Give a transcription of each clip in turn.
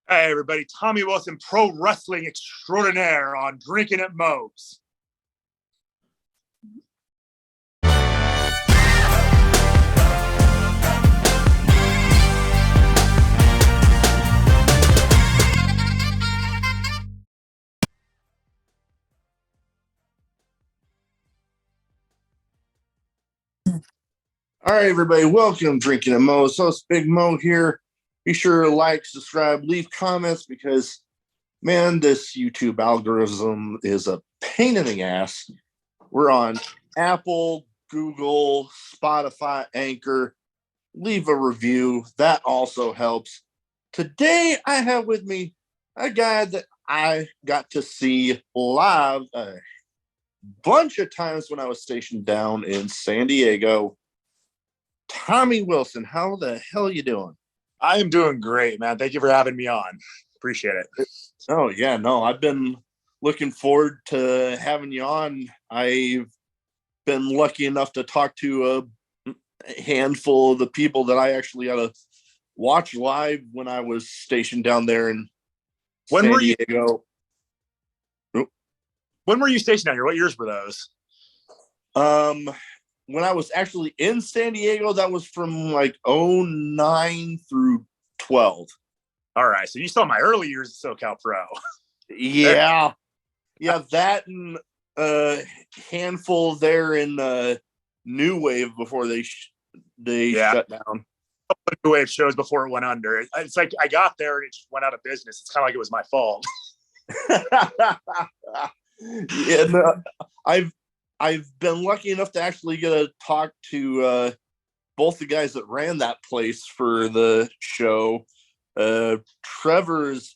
Hey, everybody. Tommy Wilson, pro wrestling extraordinaire on Drinkin at Moe's. All right, everybody, welcome Drinking at Moe's. So it's Big Mo here. Be sure to like, subscribe, leave comments because, man, this YouTube algorithm is a pain in the ass. We're on Apple, Google, Spotify, Anchor. Leave a review. That also helps. Today, I have with me a guy that I got to see live a bunch of times when I was stationed down in San Diego. Tommy Wilson, how the hell are you doing? I am doing great, man. Thank you for having me on. Appreciate it. Oh, yeah, no, I've been looking forward to having you on. I've been lucky enough to talk to a handful of the people that I actually got to watch live when I was stationed down there in San Diego. When were you stationed down here? What years were those? When I was actually in San Diego, that was from like 09 through 12. All right. So you saw my early years of SoCal Pro. Yeah. Yeah, that and a handful there in New Wave before they shut down. New Wave shows before it went under. It's like I got there and it just went out of business. It's kind of like it was my fault. Yeah, no, I've been lucky enough to actually get to talk to both the guys that ran that place for the show.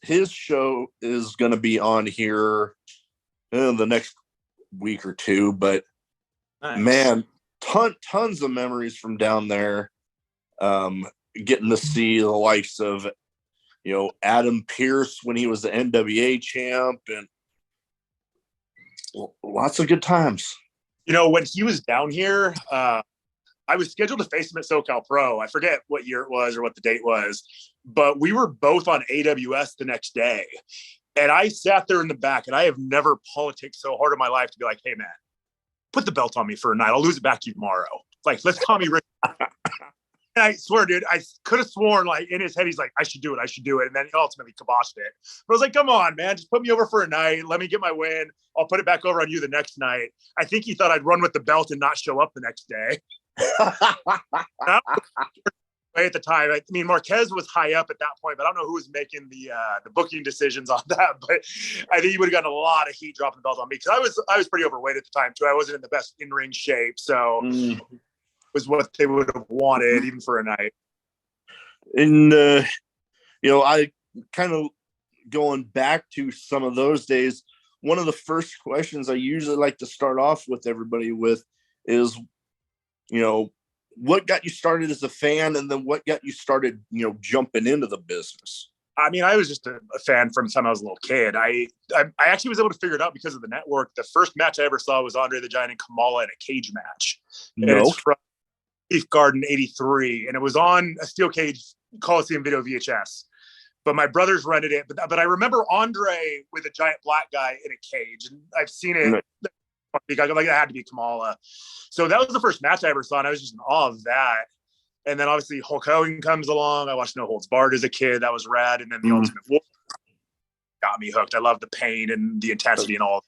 His show is going to be on here in the next week or two, but nice. Man, tons of memories from down there. Getting to see the likes of, Adam Pearce when he was the NWA champ and lots of good times. When he was down here, I was scheduled to face him at SoCal Pro. I forget what year it was or what the date was, but we were both on AWS the next day. And I sat there in the back, and I have never politicked so hard in my life to be like, hey, man, put the belt on me for a night. I'll lose it back to you tomorrow. Like, let's Tommy Rich. And I swear, dude, I could have sworn, like, in his head, he's like, I should do it. And then he ultimately kiboshed it. But I was like, come on, man, just put me over for a night. Let me get my win. I'll put it back over on you the next night. I think he thought I'd run with the belt and not show up the next day. At the time, I mean, Marquez was high up at that point, but I don't know who was making the booking decisions on that. But I think he would have gotten a lot of heat dropping the belt on me because I was pretty overweight at the time too. I wasn't in the best in-ring shape, so it was what they would have wanted even for a night. And I kind of going back to some of those days. One of the first questions I usually like to start off with everybody with is, what got you started as a fan, and then what got you started, jumping into the business? I mean, I was just a fan from the time I was a little kid. I actually was able to figure it out because of the network. The first match I ever saw was Andre the Giant and Kamala in a cage match. And it's from Leaf Garden '83, and it was on a steel cage Coliseum video VHS. But my brothers rented it. But I remember Andre with a giant black guy in a cage, and I've seen it. Because like it had to be Kamala. So that was the first match I ever saw, and I was just in awe of that. And then obviously Hulk Hogan comes along. I watched No Holds Barred as a kid. That was rad. And then the Ultimate Warrior got me hooked. I love the pain and the intensity and all.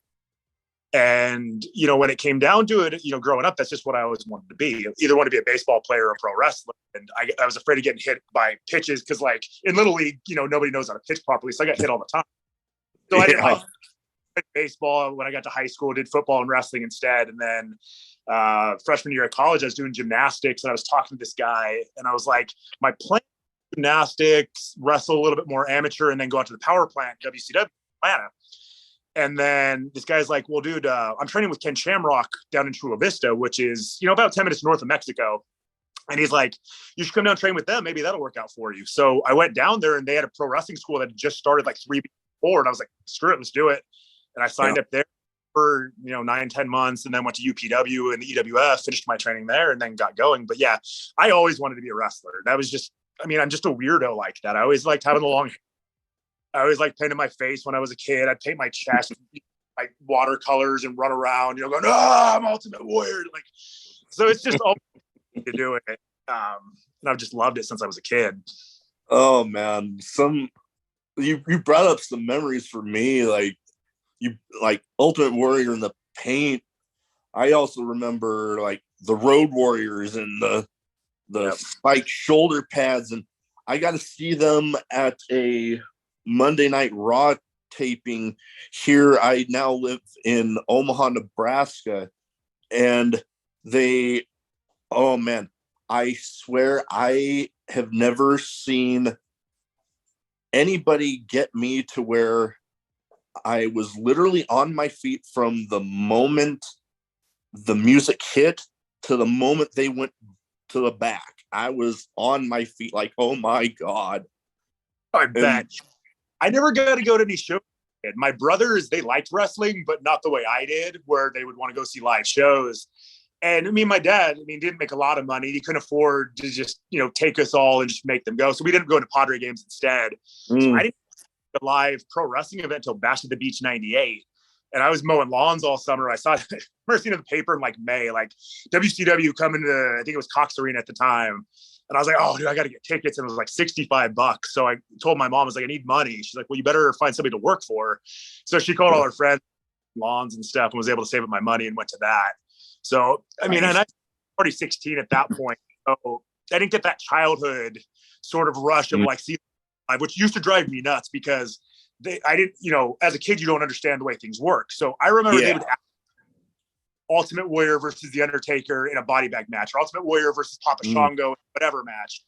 And, when it came down to it, growing up, that's just what I always wanted to be. Either want to be a baseball player or a pro wrestler. And I was afraid of getting hit by pitches because, like, in Little League, nobody knows how to pitch properly. So I got hit all the time. So I didn't like baseball. When I got to high school, did football and wrestling instead. And then freshman year of college, I was doing gymnastics, and I was talking to this guy, and I was like, my plan is gymnastics, wrestle a little bit more amateur, and then go out to the power plant, WCW, Atlanta. And then this guy's like, well, dude, I'm training with Ken Shamrock down in Chula Vista, which is, about 10 minutes north of Mexico. And he's like, you should come down and train with them. Maybe that'll work out for you. So I went down there, and they had a pro wrestling school that had just started like 3 weeks before. And I was like, screw it, let's do it. And I signed up there for 9-10 months, and then went to UPW and the EWF, finished my training there, and then got going. But yeah, I always wanted to be a wrestler. That was just, I'm just a weirdo like that. I always liked having the long hair. I always like painting my face when I was a kid. I'd paint my chest like watercolors and run around, going, I'm Ultimate Warrior. Like, so it's just all to do it. And I've just loved it since I was a kid. Oh man, you brought up some memories for me, like Ultimate Warrior in the paint. I also remember like the Road Warriors and the spiked shoulder pads, and I got to see them at a Monday Night Raw taping here. I now live in Omaha, Nebraska, and oh man, I swear I have never seen anybody get me to where I was literally on my feet from the moment the music hit to the moment they went to the back. I was on my feet like, oh my God. I bet. I never got to go to any shows. My brothers, they liked wrestling, but not the way I did, where they would want to go see live shows. And my dad, didn't make a lot of money. He couldn't afford to just, take us all and just make them go. So we didn't go to Padre games instead. So I didn't go to a live pro wrestling event until Bash at the Beach 98. And I was mowing lawns all summer. I saw, I remember seeing in the paper in like May, like WCW coming to, I think it was Cox Arena at the time. And I was like, oh, dude, I got to get tickets. And it was like $65. So I told my mom, I was like, I need money. She's like, well, you better find somebody to work for. So she called all her friends, lawns and stuff, and was able to save up my money and went to that. So, and I was already 16 at that point. So I didn't get that childhood sort of rush of like seeing live, which used to drive me nuts because I didn't, as a kid, you don't understand the way things work. So I remember they would ask Ultimate Warrior versus The Undertaker in a body bag match, or Ultimate Warrior versus Papa Shango, whatever match.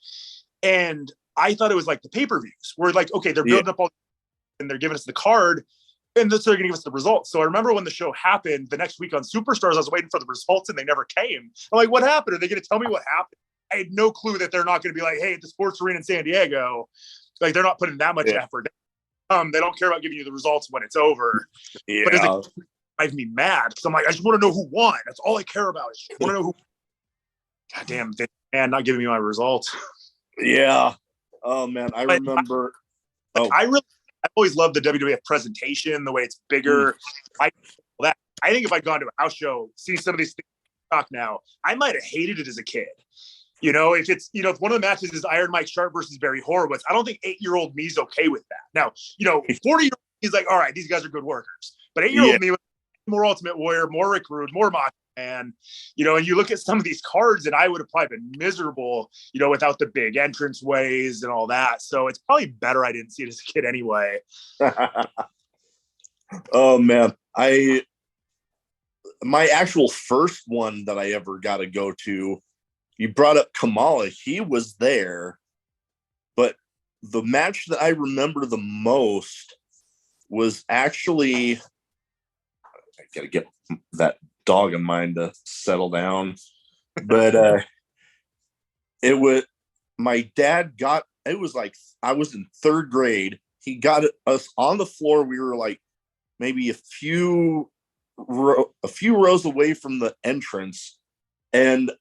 And I thought it was like the pay-per-views where like, okay, they're building up all and they're giving us the card and so they're going to give us the results. So I remember when the show happened the next week on Superstars, I was waiting for the results and they never came. I'm like, what happened? Are they going to tell me what happened? I had no clue that they're not going to be like, hey, at the sports arena in San Diego, like they're not putting that much effort. They don't care about giving you the results when it's over. Yeah. But it drives me mad because I'm like, I just want to know who won. That's all I care about. I just want to know who. God damn, man, not giving me my results. Yeah. Oh man, I remember. I always loved the WWF presentation, the way it's bigger. I think if I'd gone to a house show, seen some of these things talk now, I might have hated it as a kid. If it's, if one of the matches is Iron Mike Sharp versus Barry Horowitz, I don't think 8-year-old me's okay with that. Now, 40-year-old he's like, all right, these guys are good workers. But 8-year-old me, more Ultimate Warrior, more Rick Rude, more Macho Man, and you look at some of these cards and I would have probably been miserable, without the big entrance ways and all that. So it's probably better I didn't see it as a kid anyway. Oh man. My actual first one that I ever got to go to, you brought up Kamala. He was there, but the match that I remember the most was actually, I gotta get that dog of mine to settle down, but it was, my dad got, it was like I was in third grade. He got us on the floor. We were like maybe a few rows away from the entrance, and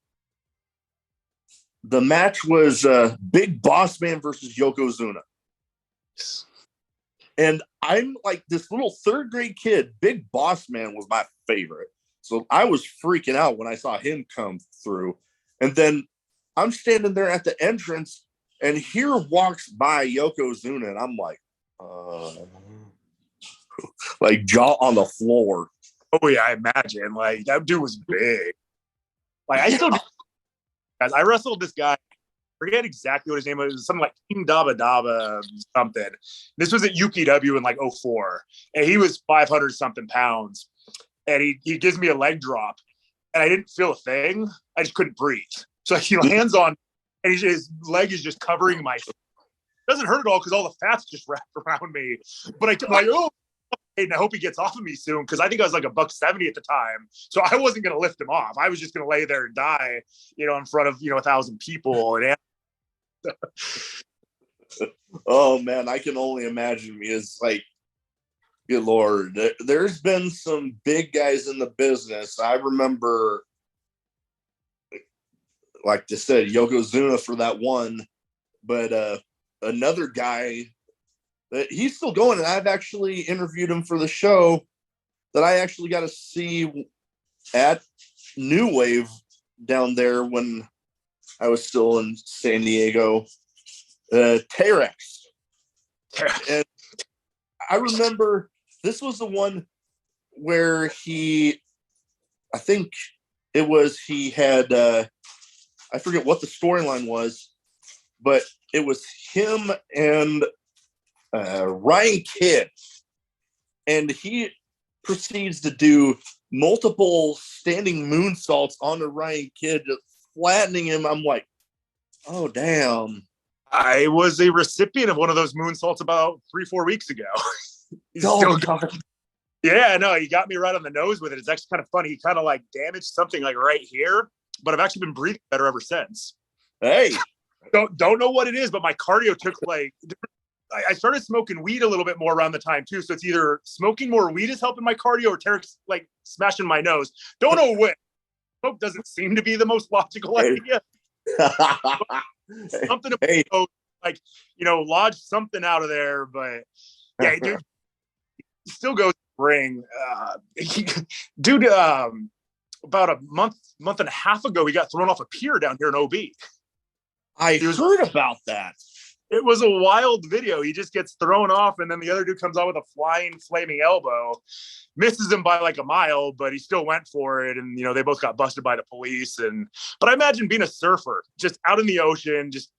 the match was Big Boss Man versus Yokozuna. And I'm like this little third grade kid. Big Boss Man was my favorite. So I was freaking out when I saw him come through. And then I'm standing there at the entrance and here walks by Yokozuna. And I'm like, like jaw on the floor. Oh yeah, I imagine. Like that dude was big. Like I still do. Guys, I wrestled this guy. I forget exactly what his name was. It was something like King Daba Daba something. This was at UPW in like 04. And he was 500 something pounds. And he gives me a leg drop. And I didn't feel a thing. I just couldn't breathe. So he lands on, and his leg is just covering my. It doesn't hurt at all because all the fat's just wrapped around me. But I'm like, oh, and I hope he gets off of me soon because I think I was like $170 at the time. So I wasn't going to lift him off. I was just going to lay there and die, in front of 1,000 people. And oh man, I can only imagine. It's like, good Lord, there's been some big guys in the business. I remember, like I said, Yokozuna for that one, but another guy But he's still going, and I've actually interviewed him for the show that I actually got to see at New Wave down there when I was still in San Diego. Terex. And I remember this was the one where he had I forget what the storyline was, but it was him and Ryan Kidd, and he proceeds to do multiple standing moonsaults onto Ryan Kidd, just flattening him. I'm like, oh damn. I was a recipient of one of those moonsaults about 3-4 weeks ago. Yeah, no, he got me right on the nose with it. It's actually kind of funny. He kind of like damaged something like right here, but I've actually been breathing better ever since. Hey, don't know what it is, but my cardio took like. I started smoking weed a little bit more around the time too, so it's either smoking more weed is helping my cardio or Tarek's like smashing my nose. Don't know which. Smoke doesn't seem to be the most logical idea. Something about, like, lodge something out of there, but yeah, dude, he still goes to the ring. Dude, about a month and a half ago, he got thrown off a pier down here in OB. I heard about that. It was a wild video. He just gets thrown off, and then the other dude comes out with a flying, flaming elbow, misses him by like a mile, but he still went for it. And, they both got busted by the police. But I imagine being a surfer, just out in the ocean, just,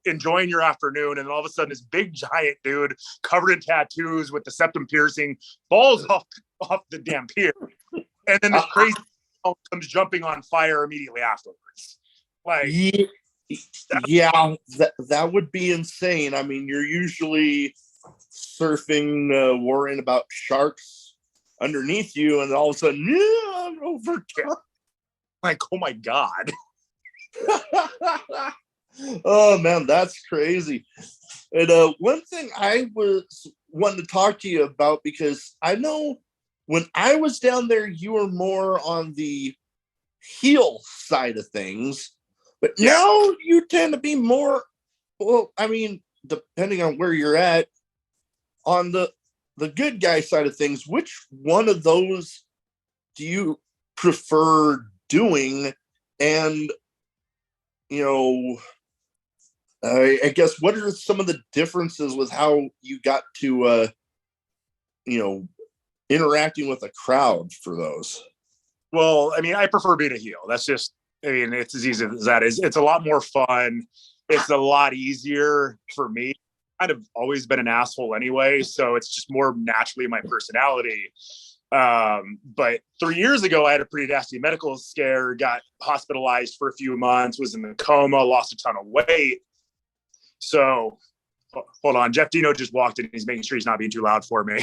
enjoying your afternoon. And then all of a sudden, this big, giant dude covered in tattoos with the septum piercing falls off the damn pier. And then this crazy comes jumping on fire immediately afterwards. Like, yeah, that would be insane. I mean, you're usually surfing, worrying about sharks underneath you, and all of a sudden, I'm over top. Like, oh my God. Oh man, that's crazy. And one thing I was wanting to talk to you about, because I know when I was down there, you were more on the heel side of things. But now you tend to be more, well, I mean, depending on where you're at, on the good guy side of things. Which one of those do you prefer doing? And, I guess, what are some of the differences with how you got to, interacting with a crowd for those? Well, I mean, I prefer being a heel. That's just, it's as easy as that is. It's a lot more fun. It's a lot easier for me. I've kind of always been an asshole anyway, so it's just more naturally my personality. But 3 years ago, I had a pretty nasty medical scare, got hospitalized for a few months, was in a coma, lost a ton of weight. So, hold on. Jeff Dino just walked in. He's making sure he's not being too loud for me.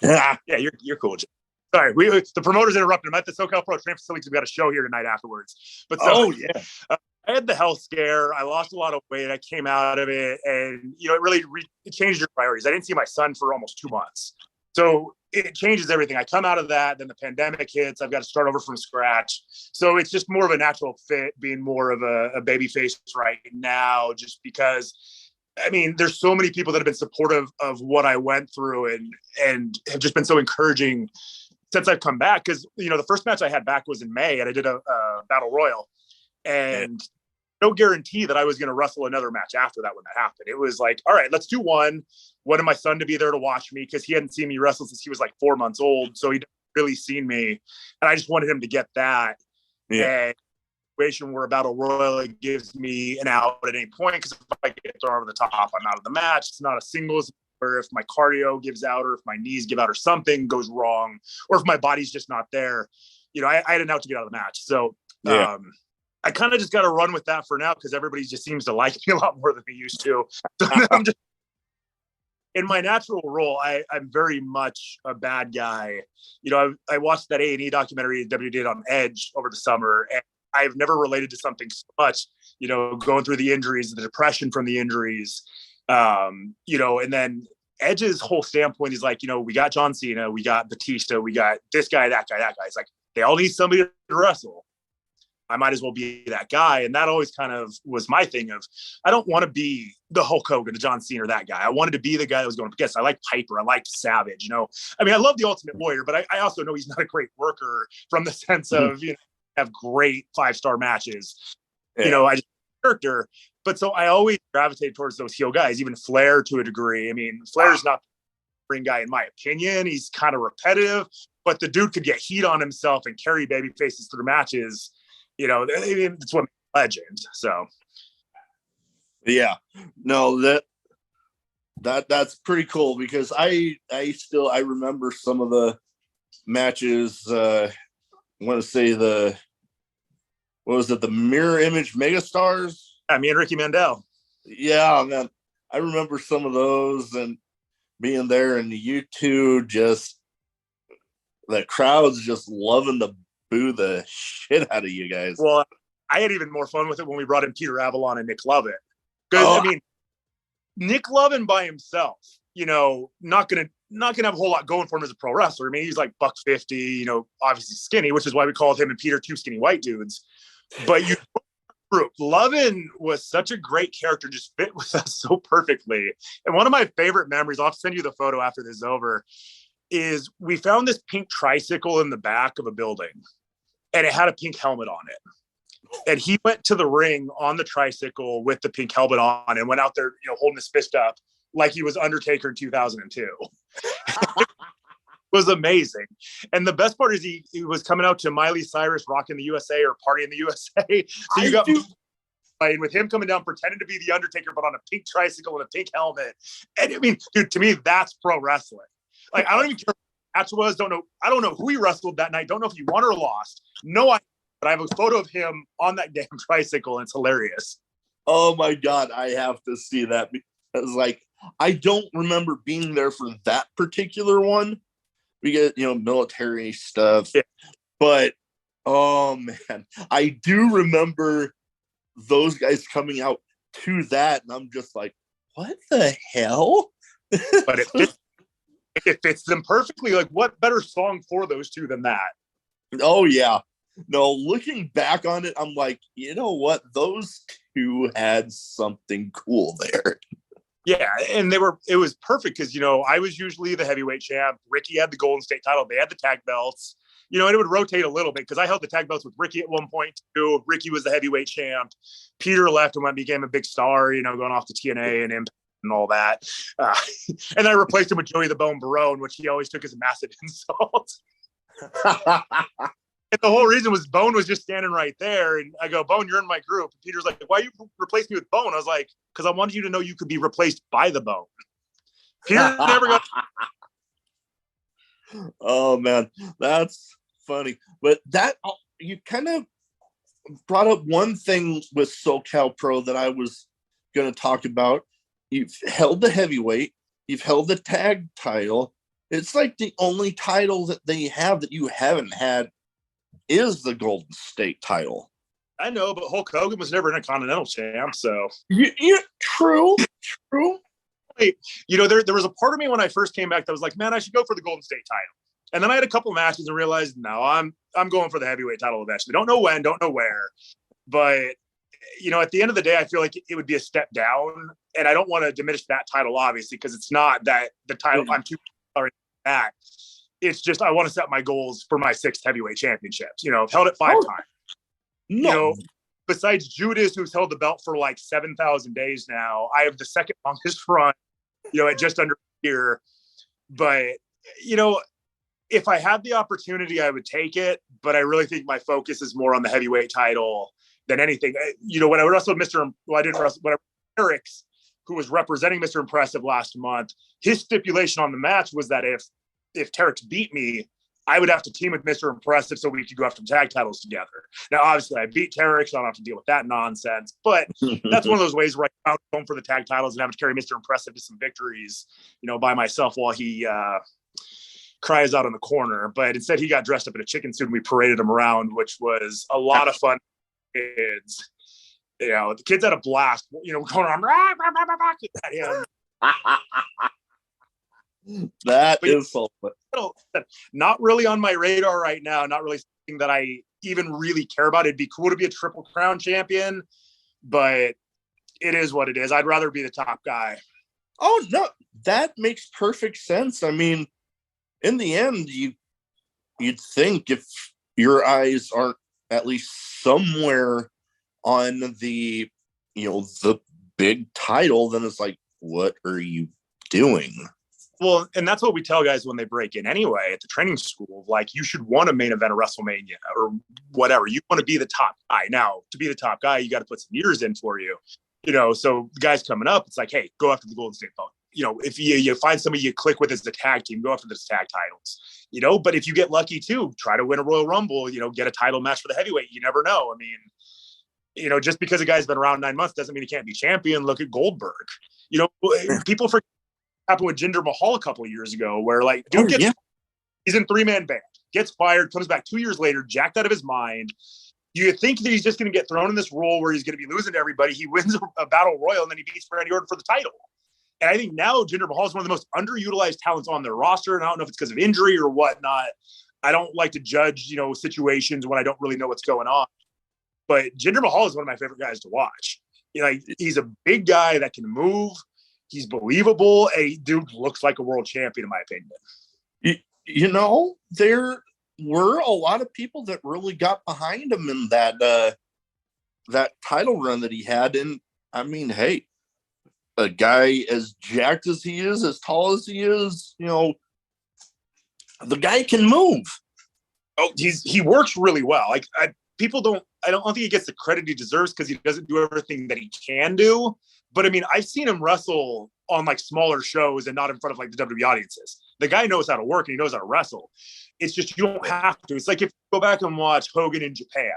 Yeah, you're cool, Jeff. Sorry, the promoters interrupted him at the SoCal Pro Training Facility. We've got a show here tonight afterwards. But I had the health scare. I lost a lot of weight. I came out of it, and it really it changed your priorities. I didn't see my son for almost 2 months, so it changes everything. I come out of that, then the pandemic hits. I've got to start over from scratch. So it's just more of a natural fit, being more of a baby face right now, just because. I mean, there's so many people that have been supportive of what I went through and have just been so encouraging since I've come back. Because, the first match I had back was in May, and I did a battle royal, and no guarantee that I was going to wrestle another match after that when that happened. It was like, all right, let's do one. Wanted my son to be there to watch me because he hadn't seen me wrestle since he was like 4 months old. So he'd really seen me, and I just wanted him to get that. Yeah. And situation where a battle royal, it gives me an out at any point, because if I get thrown over the top, I'm out of the match. It's not a singles, or if my cardio gives out, or if my knees give out, or something goes wrong, or if my body's just not there, I had an out to get out of the match. So I kind of just got to run with that for now, because everybody just seems to like me a lot more than they used to. So I'm just in my natural role. I'm very much a bad guy. I watched that A&E documentary W did on Edge over the summer, and I've never related to something so much, going through the injuries, the depression from the injuries, and then Edge's whole standpoint is like, we got John Cena, we got Batista, we got this guy, that guy, that guy. It's like, they all need somebody to wrestle. I might as well be that guy. And that always kind of was my thing of, I don't want to be the Hulk Hogan, the John Cena, that guy. I wanted to be the guy that was going up against. I like Piper. I like Savage, I mean, I love the Ultimate Warrior, but I also know he's not a great worker from the sense of, have great 5-star matches, I just character. But so I always gravitate towards those heel guys, even Flair to a degree. I mean, Flair's not the ring guy, in my opinion. He's kind of repetitive, but the dude could get heat on himself and carry baby faces through matches. It's what legend. So, yeah, no, that's pretty cool because I remember some of the matches. I want to say the Mirror Image Megastars? Yeah, me and Ricky Mandel. Yeah, man, I remember some of those and being there, and you two just the crowd's just loving to boo the shit out of you guys. Well, I had even more fun with it when we brought in Peter Avalon and Nick Lovett. Because I mean, Nick Lovett by himself, not gonna have a whole lot going for him as a pro wrestler. I mean, he's like $150, obviously skinny, which is why we called him and Peter two skinny white dudes. But Lovin was such a great character, just fit with us so perfectly. And one of my favorite memories, I'll send you the photo after this is over, is we found this pink tricycle in the back of a building, and it had a pink helmet on it. And he went to the ring on the tricycle with the pink helmet on and went out there, holding his fist up like he was Undertaker in 2002. It was amazing. And the best part is he was coming out to Miley Cyrus Rockin' the USA or Party in the USA. So you got playing with him coming down pretending to be the Undertaker, but on a pink tricycle and a pink helmet. And I mean, dude, to me, that's pro wrestling. Like, I don't even care what the match was. I don't know who he wrestled that night. Don't know if he won or lost. But I have a photo of him on that damn tricycle, and it's hilarious. Oh my God, I have to see that because, I don't remember being there for that particular one. We get, military stuff, yeah. But oh man, I do remember those guys coming out to that, and I'm just like, what the hell? But it fits them perfectly. Like, what better song for those two than that? Oh yeah. No, looking back on it, I'm like, you know what? Those two had something cool there. Yeah, and it was perfect because, I was usually the heavyweight champ. Ricky had the Golden State title. They had the tag belts. And it would rotate a little bit because I held the tag belts with Ricky at one point too. Ricky was the heavyweight champ. Peter left and became a big star, going off to TNA and Impact and all that. And I replaced him with Joey the Bone Barone, which he always took as a massive insult. And the whole reason was Bone was just standing right there. And I go, Bone, you're in my group. And Peter's like, why you replace me with Bone? I was like, because I wanted you to know you could be replaced by the Bone. Peter never got. Oh, man. That's funny. But you kind of brought up one thing with SoCal Pro that I was going to talk about. You've held the heavyweight. You've held the tag title. It's like the only title that they have that you haven't had is the Golden State title. I know, but Hulk Hogan was never an Intercontinental champ, so. True. Wait, there was a part of me when I first came back that was like, man, I should go for the Golden State title. And then I had a couple matches and realized, no, I'm going for the heavyweight title eventually. Don't know when, don't know where. But, at the end of the day, I feel like it would be a step down. And I don't want to diminish that title, obviously, because it's not that the title, I'm too far into that. It's just I want to set my goals for my 6th heavyweight championships. I've held it 5 times. No. Besides Judas, who's held the belt for like 7,000 days now, I have the second longest run, at just under a year. But, if I had the opportunity, I would take it. But I really think my focus is more on the heavyweight title than anything. When I wrestled Eric's, who was representing Mr. Impressive last month, his stipulation on the match was that if Terex beat me, I would have to team with Mr. Impressive so we could go after the tag titles together. Now, obviously, I beat Terex, so I don't have to deal with that nonsense. But that's one of those ways where I found going for the tag titles and have to carry Mr. Impressive to some victories, by myself while he cries out in the corner. But instead, he got dressed up in a chicken suit and we paraded him around, which was a lot of fun. Kids, the kids had a blast. Going around at him. That is so fun. Not really on my radar right now. Not really something that I even really care about it. It'd be cool to be a Triple Crown champion, but it is what it is. I'd rather be the top guy. Oh, no, that makes perfect sense. I mean, in the end, you'd think if your eyes aren't at least somewhere on the, the big title, then it's like, what are you doing? Well, and that's what we tell guys when they break in anyway at the training school. Like, you should want a main event of WrestleMania or whatever. You want to be the top guy. Now, to be the top guy, you got to put some years in for you. So the guys coming up, it's like, hey, go after the Golden State belt. If you find somebody you click with as the tag team, go after the tag titles. But if you get lucky too, try to win a Royal Rumble, get a title match for the heavyweight. You never know. I mean, just because a guy's been around 9 months doesn't mean he can't be champion. Look at Goldberg. People forget what happened with Jinder Mahal a couple of years ago, where he's in 3-man band, gets fired, comes back 2 years later, jacked out of his mind. You think that he's just going to get thrown in this role where he's going to be losing to everybody. He wins a battle royal and then he beats Randy Orton for the title. And I think now Jinder Mahal is one of the most underutilized talents on their roster. And I don't know if it's because of injury or whatnot. I don't like to judge, situations when I don't really know what's going on. But Jinder Mahal is one of my favorite guys to watch. He's a big guy that can move. He's believable. A dude looks like a world champion, in my opinion. There were a lot of people that really got behind him in that title run that he had. And I mean, hey, a guy as jacked as he is, as tall as he is, the guy can move. Oh, he works really well. I don't think he gets the credit he deserves because he doesn't do everything that he can do. But I mean, I've seen him wrestle on smaller shows and not in front of the WWE audiences. The guy knows how to work and he knows how to wrestle. It's just, you don't have to. It's like if you go back and watch Hogan in Japan,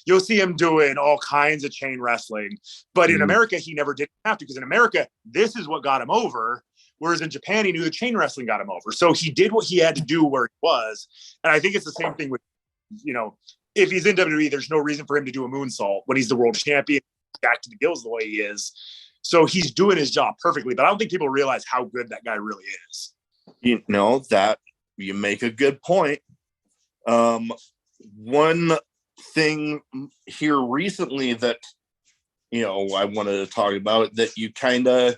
you'll see him doing all kinds of chain wrestling. But in America, he never did have to, because in America, this is what got him over. Whereas in Japan, he knew the chain wrestling got him over. So he did what he had to do where he was. And I think it's the same thing with, if he's in WWE, there's no reason for him to do a moonsault when he's the world champion, back to the gills the way he is. So he's doing his job perfectly. But I don't think people realize how good that guy really is. That you make a good point. One thing here recently that I wanted to talk about, that you kind of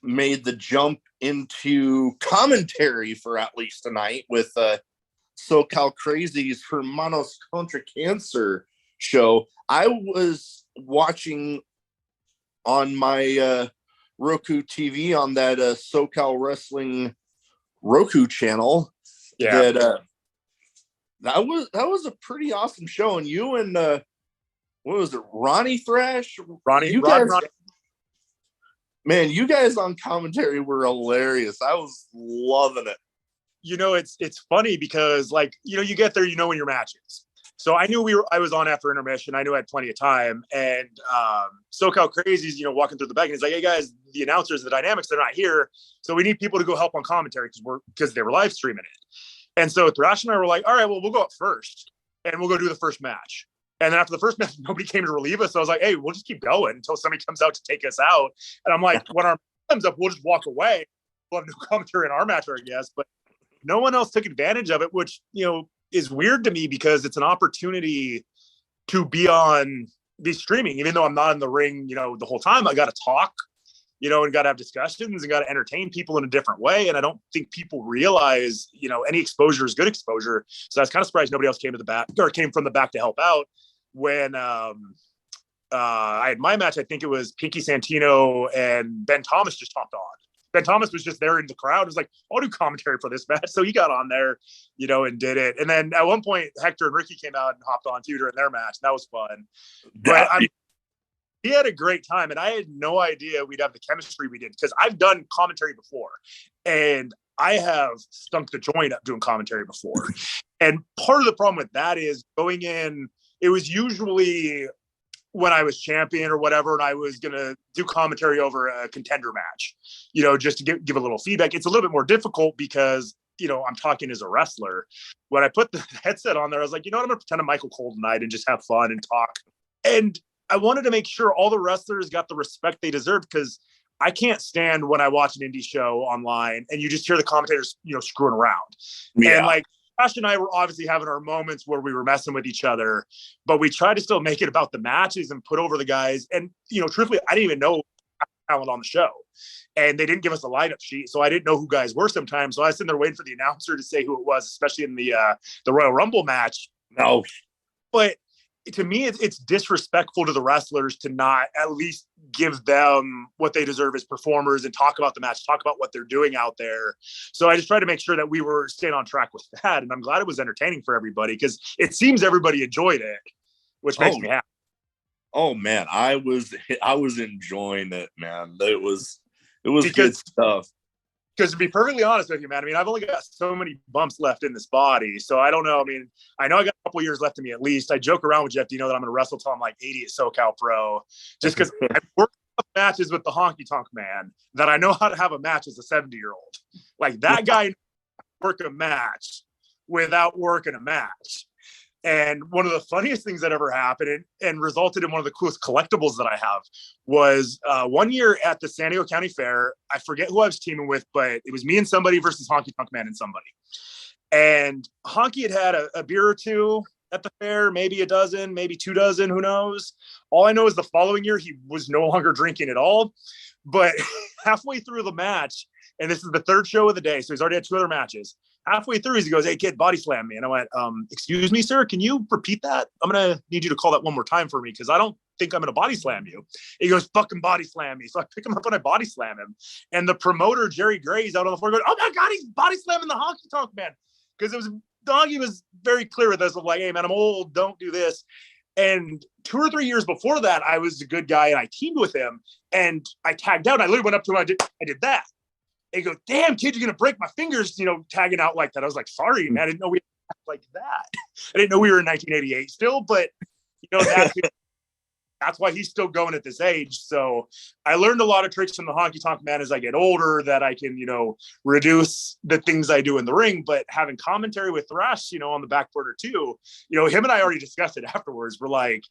made the jump into commentary for at least tonight with SoCal Crazy's Hermanos Contra Cancer show. I was watching on my Roku TV on that SoCal Wrestling Roku channel. Yeah. That was a pretty awesome show. And you and what was it, Ronnie Thrash? Ronnie. Man, you guys on commentary were hilarious. I was loving it. It's funny because you get there, when your match is. So I knew I was on after intermission. I knew I had plenty of time. And SoCal Crazy's, walking through the back, and he's like, hey guys, the announcers, the dynamics, they're not here. So we need people to go help on commentary because they were live streaming it. And so Thrash and I were like, all right, well, we'll go up first and we'll go do the first match. And then after the first match, nobody came to relieve us. So I was like, hey, we'll just keep going until somebody comes out to take us out. And I'm like, when our comes up, we'll just walk away. We'll have no commentary in our match, I guess. But no one else took advantage of it, which, is weird to me because it's an opportunity to be streaming, even though I'm not in the ring, the whole time. I got to talk, and got to have discussions and got to entertain people in a different way. And I don't think people realize, any exposure is good exposure. So I was kind of surprised nobody else came from the back to help out. When I had my match, I think it was Pinky Santino and Ben Thomas just hopped on. Ben Thomas was just there in the crowd. It was like, I'll do commentary for this match. So he got on there, and did it. And then at one point, Hector and Ricky came out and hopped on too during their match. And that was fun. But he had a great time. And I had no idea we'd have the chemistry we did, because I've done commentary before. And I have stunk the joint up doing commentary before. And part of the problem with that is going in, it was usually when I was champion or whatever, and I was going to do commentary over a contender match, just to give a little feedback. It's a little bit more difficult because, I'm talking as a wrestler. When I put the headset on there, I was like, I'm going to pretend I'm Michael Cole tonight and just have fun and talk. And I wanted to make sure all the wrestlers got the respect they deserved, because I can't stand when I watch an indie show online and you just hear the commentators, screwing around. Yeah. And Josh and I were obviously having our moments where we were messing with each other, but we tried to still make it about the matches and put over the guys. And, truthfully, I didn't even know talent on the show. And they didn't give us a lineup sheet, so I didn't know who guys were sometimes. So I was sitting there waiting for the announcer to say who it was, especially in the Royal Rumble match. No. But to me, it's disrespectful to the wrestlers to not at least give them what they deserve as performers and talk about the match, talk about what they're doing out there. So I just tried to make sure that we were staying on track with that. And I'm glad it was entertaining for everybody because it seems everybody enjoyed it, which makes me happy. Oh man, I was enjoying it, man. It was good stuff. Because to be perfectly honest with you, man, I mean, I've only got so many bumps left in this body. So I don't know. I mean, I know I got a couple years left in me at least. I joke around with Jeff, that I'm going to wrestle till I'm like 80 at SoCal Pro, just because I've worked matches with the honky tonk man that I know how to have a match as a 70-year-old. Like that guy work a match without working a match. And one of the funniest things that ever happened and resulted in one of the coolest collectibles that I have was 1 year at the San Diego County Fair. I forget who I was teaming with, but it was me and somebody versus Honky Tonk Man and somebody. And Honky had a beer or two at the fair, maybe a dozen, maybe 2 dozen, who knows? All I know is the following year, he was no longer drinking at all. But halfway through the match, and this is the 3rd show of the day, so he's already had 2 other matches. Halfway through, he goes, "Hey, kid, body slam me." And I went, "Excuse me, sir, can you repeat that? I'm going to need you to call that one more time for me because I don't think I'm going to body slam you." He goes, "Fucking body slam me." So I pick him up and I body slam him. And the promoter, Jerry Gray's out on the floor going, "Oh my God, he's body slamming the Honky Tonk Man." Because Doggy was very clear with us of like, "Hey, man, I'm old. Don't do this." And 2 or 3 years before that, I was a good guy and I teamed with him and I tagged out. And I literally went up to him. I did that. They go, "Damn, kid, you're going to break my fingers, tagging out like that." I was like, "Sorry, man. I didn't know we had like that. I didn't know we were in 1988 still, but that's why he's still going at this age." So I learned a lot of tricks from the Honky Tonk Man as I get older that I can, reduce the things I do in the ring, but having commentary with Thrash, on the back burner too, him and I already discussed it afterwards. We're like,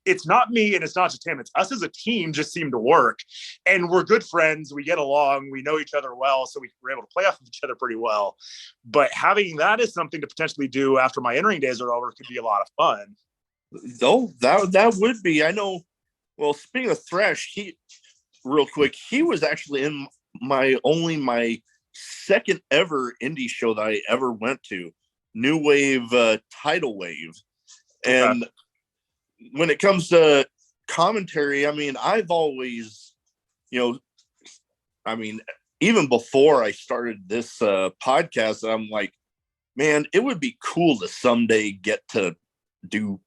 it's not me and it's not just him. It's us as a team just seem to work. And we're good friends. We get along. We know each other well. So we're able to play off of each other pretty well. But having that is something to potentially do after my in-ring days are over could be a lot of fun. Oh, that would be. I know. Well, speaking of Thrash, real quick, he was actually in my 2nd ever indie show that I ever went to, New Wave Tidal Wave. And when it comes to commentary, I mean, I've always, even before I started this podcast, I'm like, man, it would be cool to someday get to do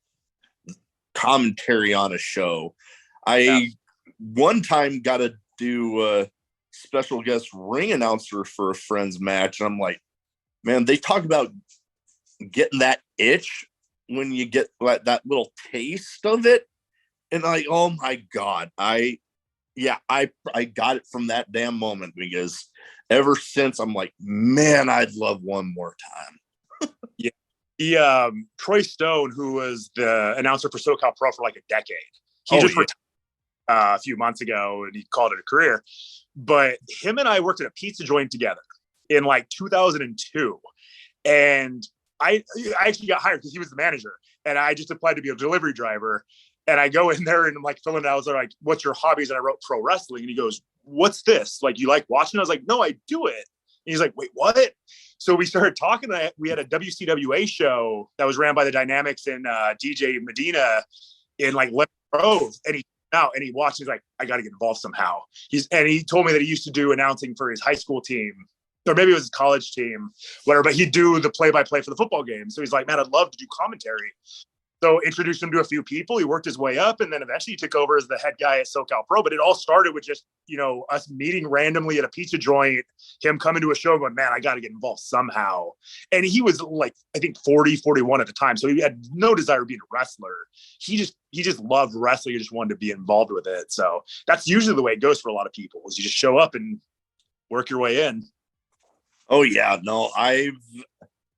commentary on a show. I one time got to do a special guest ring announcer for a friend's match. And I'm like, man, they talk about getting that itch when you get that little taste of it. And like, oh my God, I got it from that damn moment because ever since I'm like, man, I'd love one more time. Troy Stone, who was the announcer for SoCal Pro for like a decade, he just retired a few months ago and he called it a career. But him and I worked at a pizza joint together in like 2002. And I actually got hired because he was the manager and I just applied to be a delivery driver. And I go in there and I'm like filling it out. I was like, "What's your hobbies?" And I wrote pro wrestling. And he goes, "What's this? Like, you like watching?" I was like, "No, I do it." And he's like, "Wait, what?" So we started talking. We had a WCWA show that was ran by the Dynamics and DJ Medina in like Lemon Grove. And he came out and he watched. He's like, "I got to get involved somehow." He told me that he used to do announcing for his high school team, or maybe it was his college team, whatever. But he'd do the play-by-play for the football game. So he's like, "Man, I'd love to do commentary." So introduced him to a few people. He worked his way up and then eventually he took over as the head guy at SoCal Pro. But it all started with just, us meeting randomly at a pizza joint, him coming to a show going, "Man, I got to get involved somehow." And he was like, I think 40, 41 at the time. So he had no desire of being a wrestler. He just loved wrestling. He just wanted to be involved with it. So that's usually the way it goes for a lot of people is you just show up and work your way in. Oh yeah. No,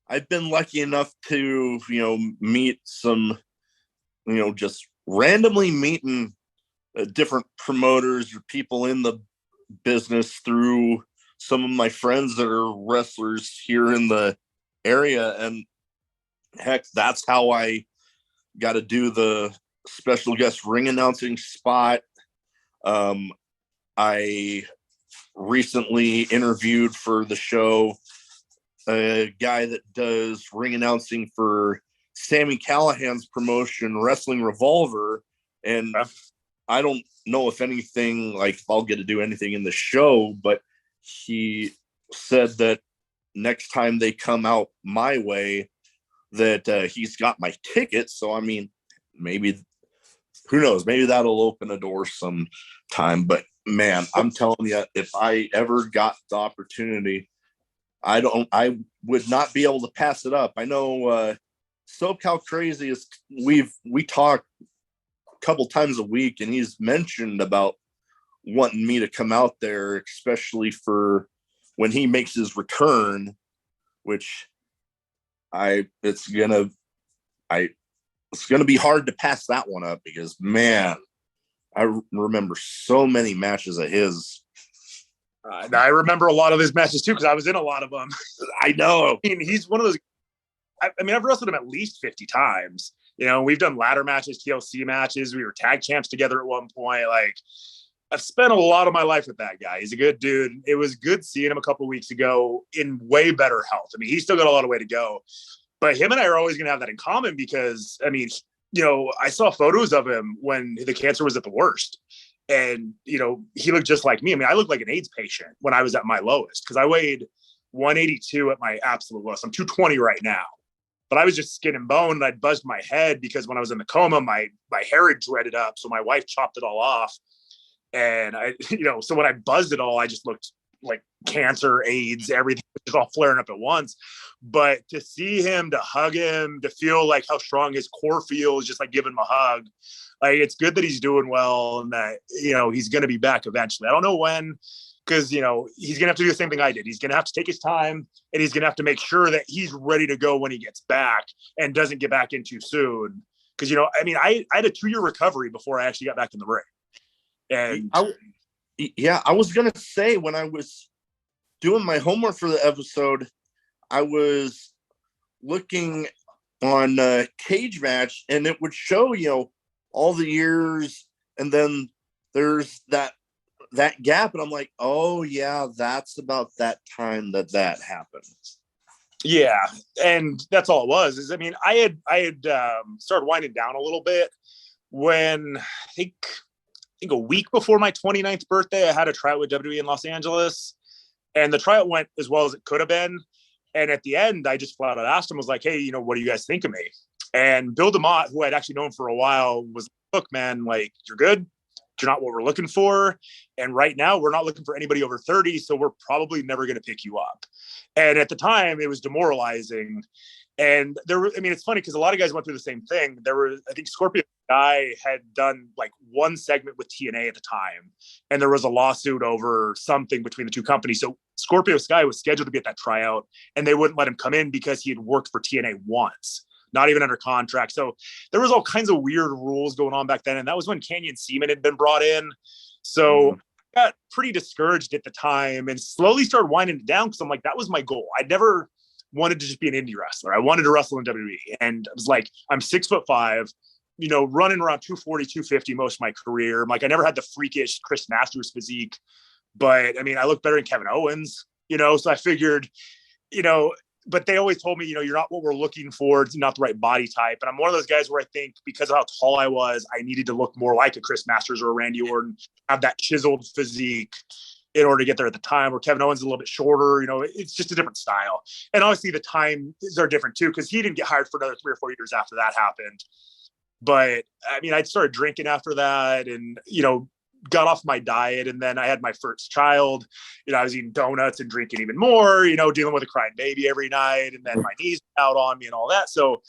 I've been lucky enough to, meet some, just randomly meeting different promoters or people in the business through some of my friends that are wrestlers here in the area. And heck, that's how I got to do the special guest ring announcing spot. I recently interviewed for the show a guy that does ring announcing for Sami Callihan's promotion, Wrestling Revolver. And I don't know if anything, like if I'll get to do anything in the show, but he said that next time they come out my way, that he's got my ticket. So, I mean, maybe, who knows, maybe that'll open a door sometime. But man, I'm telling you, if I ever got the opportunity, I would not be able to pass it up. I know SoCal Crazy is, we talk a couple times a week, and he's mentioned about wanting me to come out there, especially for when he makes his return, which it's gonna be hard to pass that one up, because man, I remember so many matches of his. I remember a lot of his matches too, because I was in a lot of them. I know. I mean, he's one of those. I mean, I've wrestled him at least 50 times. You know, we've done ladder matches, TLC matches. We were tag champs together at one point. Like, I've spent a lot of my life with that guy. He's a good dude. It was good seeing him a couple of weeks ago in way better health. I mean, he's still got a lot of way to go. But him and I are always going to have that in common, because, I mean, you know, I saw photos of him when the cancer was at the worst. And, you know, he looked just like me. I mean, I looked like an AIDS patient when I was at my lowest, because I weighed 182 at my absolute lowest. I'm 220 right now. But I was just skin and bone, and I'd buzzed my head because when I was in the coma, my hair had dreaded up. So my wife chopped it all off. And so when I buzzed it all, I just looked like cancer, AIDS, everything was all flaring up at once. But to see him, to hug him, to feel like how strong his core feels, just like giving him a hug, like, it's good that he's doing well, and that, you know, he's going to be back eventually. I don't know when, because, you know, he's going to have to do the same thing I did. He's going to have to take his time, and he's going to have to make sure that he's ready to go when he gets back and doesn't get back in too soon. Because, you know, I mean, I had a 2-year recovery before I actually got back in the ring. And I was going to say, when I was doing my homework for the episode, I was looking on Cage Match, and it would show, you know, all the years, and then there's that gap, and I'm like, oh yeah, that's about that time that happened. Yeah, and that's all it was. Is, I mean, I had started winding down a little bit when I think a week before my 29th birthday, I had a tryout with WWE in Los Angeles, and the tryout went as well as it could have been. And at the end, I just flat out asked him, was like, hey, you know, what do you guys think of me? And Bill DeMott, who I'd actually known for a while, was, look, man, like, you're good. You're not what we're looking for. And right now, we're not looking for anybody over 30, so we're probably never going to pick you up. And at the time, it was demoralizing. And it's funny because a lot of guys went through the same thing. I think Scorpio Sky had done like one segment with TNA at the time, and there was a lawsuit over something between the two companies. So Scorpio Sky was scheduled to be at that tryout, and they wouldn't let him come in because he had worked for TNA once, not even under contract. So there was all kinds of weird rules going on back then. And that was when Canyon Seaman had been brought in. So I got pretty discouraged at the time and slowly started winding it down, because I'm like, that was my goal. I never wanted to just be an indie wrestler. I wanted to wrestle in WWE. And I was like, I'm 6'5", you know, running around 240, 250 most of my career. I'm like, I never had the freakish Chris Masters physique, but I mean, I look better than Kevin Owens, you know? So I figured, you know, but they always told me, you know, you're not what we're looking for. It's not the right body type. And I'm one of those guys where I think because of how tall I was, I needed to look more like a Chris Masters or a Randy Orton, have that chiseled physique in order to get there at the time, where Kevin Owens is a little bit shorter. You know, it's just a different style. And obviously the times are different too, because he didn't get hired for another 3 or 4 years after that happened. But I mean, I started drinking after that, and, you know, got off my diet. And then I had my first child. You know, I was eating donuts and drinking even more, you know, dealing with a crying baby every night. And then my knees out on me and all that. So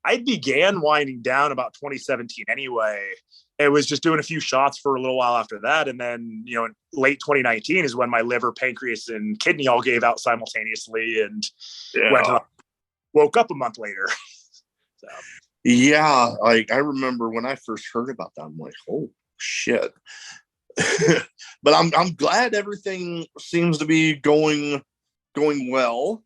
I began winding down about 2017 anyway. It was just doing a few shots for a little while after that. And then, you know, in late 2019 is when my liver, pancreas, and kidney all gave out simultaneously, and woke up a month later. So. Yeah, like I remember when I first heard about that, I'm like, oh shit. But I'm glad everything seems to be going well.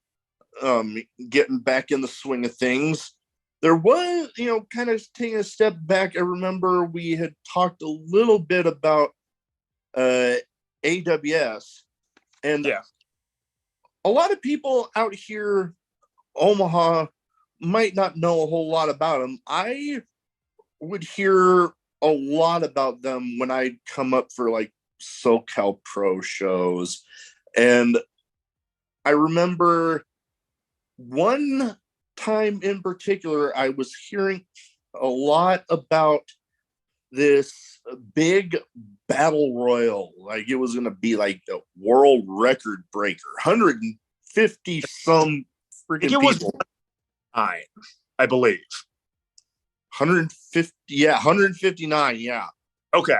getting back in the swing of things. There was, kind of taking a step back. I remember we had talked a little bit about AWS, and a lot of people out here, Omaha, might not know a whole lot about them. I would hear a lot about them when I come up for like SoCal Pro shows. And I remember one time in particular, I was hearing a lot about this big battle royal. Like it was going to be like a world record breaker, 150 some freaking people. Was 9, I believe. 150, 159, yeah. Okay.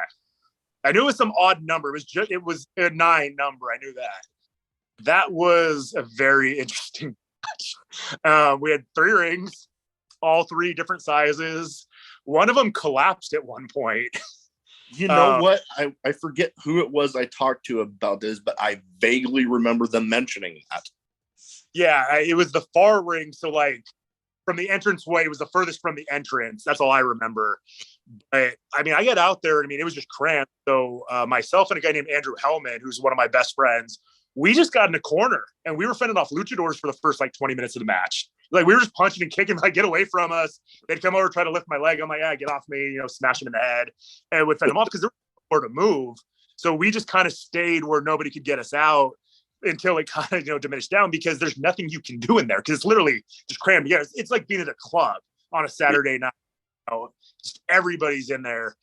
I knew it was some odd number. It was a 9 number. I knew that. That was a very interesting match. We had 3 rings, all 3 different sizes. One of them collapsed at one point. You know what? I forget who it was I talked to about this, but I vaguely remember them mentioning that. Yeah, it was the far ring. So like from the entrance way, it was the furthest from the entrance. That's all I remember. But I mean, I got out there. I mean, it was just cramped. So myself and a guy named Andrew Hellman, who's one of my best friends, we just got in a corner and we were fending off luchadors for the first like 20 minutes of the match. Like we were just punching and kicking, like get away from us. They'd come over, try to lift my leg. I'm like, yeah, get off me, smash him in the head, and would fend them off because there was nowhere to move. So we just kind of stayed where nobody could get us out until it kind of diminished down because there's nothing you can do in there because it's literally just crammed together. It's like being at a club on a Saturday night. Just everybody's in there.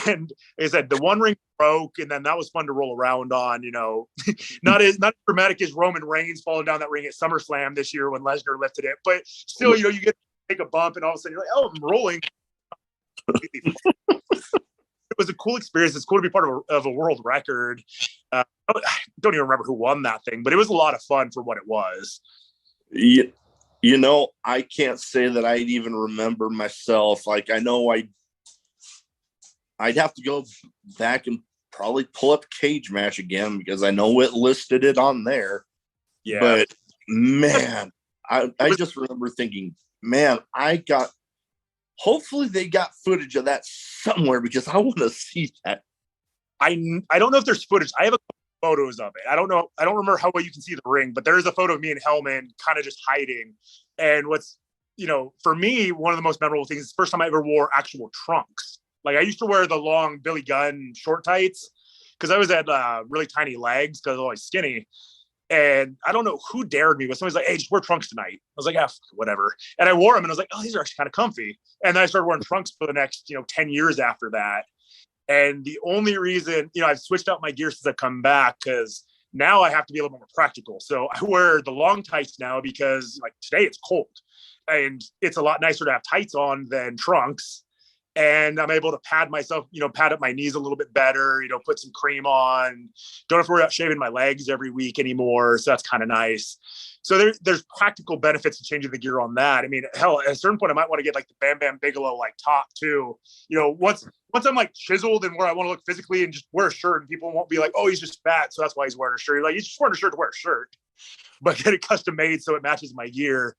And like I said, the one ring broke, and then that was fun to roll around on. Not as dramatic as Roman Reigns falling down that ring at SummerSlam this year when Lesnar lifted it, but still, you get to take a bump, and all of a sudden you're like, "Oh, I'm rolling." It was a cool experience. It's cool to be part of a world record. I don't even remember who won that thing, but it was a lot of fun for what it was. I can't say that I'd even remember myself. Like I know I'd have to go back and probably pull up Cage Match again because I know it listed it on there. Yeah. But man, I just remember thinking, man, hopefully they got footage of that somewhere because I want to see that. I don't know if there's footage. I have a couple photos of it. I don't know. I don't remember how well you can see the ring, but there is a photo of me and Hellman kind of just hiding. And what's, for me, one of the most memorable things is the first time I ever wore actual trunks. Like I used to wear the long Billy Gunn short tights because I was at really tiny legs because I was always skinny. And I don't know who dared me, but somebody's like, "Hey, just wear trunks tonight." I was like, "Ah, whatever." And I wore them, and I was like, "Oh, these are actually kind of comfy." And then I started wearing trunks for the next, 10 years after that. And the only reason, I've switched out my gear since I've come back because now I have to be a little more practical. So I wear the long tights now because like today it's cold, and it's a lot nicer to have tights on than trunks. And I'm able to pad myself, pad up my knees a little bit better, put some cream on. Don't have to worry about shaving my legs every week anymore. So that's kind of nice. So there's practical benefits to changing the gear on that. I mean, hell, at a certain point, I might want to get like the Bam Bam Bigelow like top too. Once I'm like chiseled and where I want to look physically and just wear a shirt and people won't be like, "Oh, he's just fat, so that's why he's wearing a shirt." You're like, he's just wearing a shirt to wear a shirt, but get it custom made so it matches my gear.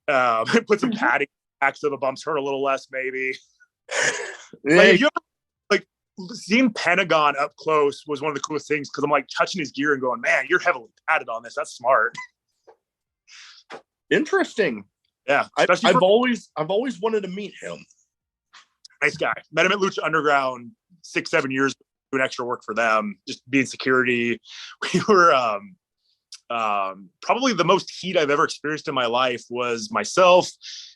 Put some padding back so the bumps hurt a little less, maybe. Like, seeing Pentagon up close was one of the coolest things because I'm like touching his gear and going, "Man, you're heavily padded on this. That's smart." Interesting. Yeah, I've always wanted to meet him. Nice guy. Met him at Lucha Underground 6-7 years doing extra work for them, just being security. We were probably the most heat I've ever experienced in my life was myself,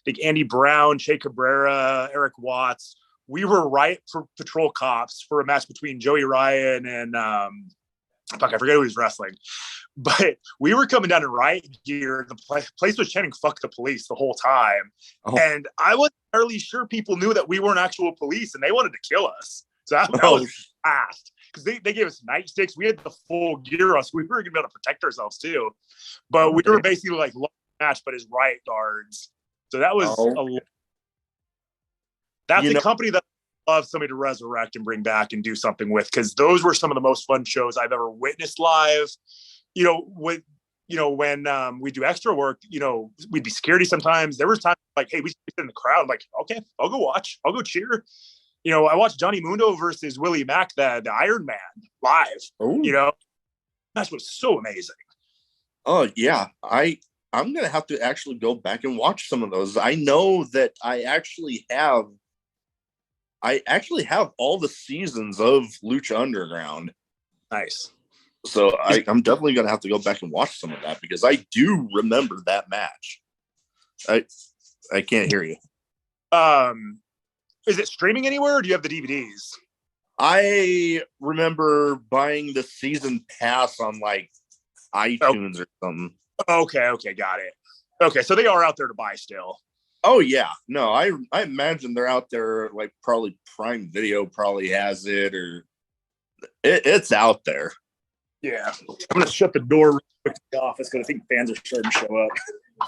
like Andy Brown, Che Cabrera, Eric Watts. We were riot for patrol cops for a match between Joey Ryan and I forget who he was wrestling, but we were coming down in riot gear. The place was chanting "fuck the police" the whole time. Oh. And I wasn't entirely sure people knew that we weren't actual police and they wanted to kill us. So that was fast. Because they gave us nightsticks. We had the full gear on, so we were going to be able to protect ourselves too. But we were basically like match, but as riot guards. So that was that's a company that I love somebody to resurrect and bring back and do something with, because those were some of the most fun shows I've ever witnessed live. when we do extra work, we'd be scaredy sometimes. There was times like, hey, we sit in the crowd. I'm like, okay, I'll go watch. I'll go cheer. I watched Johnny Mundo versus Willie Mack, the Iron Man live. Oh. That was so amazing. Oh yeah, I'm gonna have to actually go back and watch some of those. I know that I actually have all the seasons of Lucha Underground. Nice. So I'm definitely gonna have to go back and watch some of that because I do remember that match. I can't hear you. Is it streaming anywhere, or do you have the DVDs? I remember buying the season pass on like iTunes or something. Okay, got it. Okay, so they are out there to buy still. Oh yeah, no, I imagine they're out there. Like probably Prime Video probably has it, or it's out there. Yeah, I'm gonna shut the door real quick to the office because I think fans are starting to show up.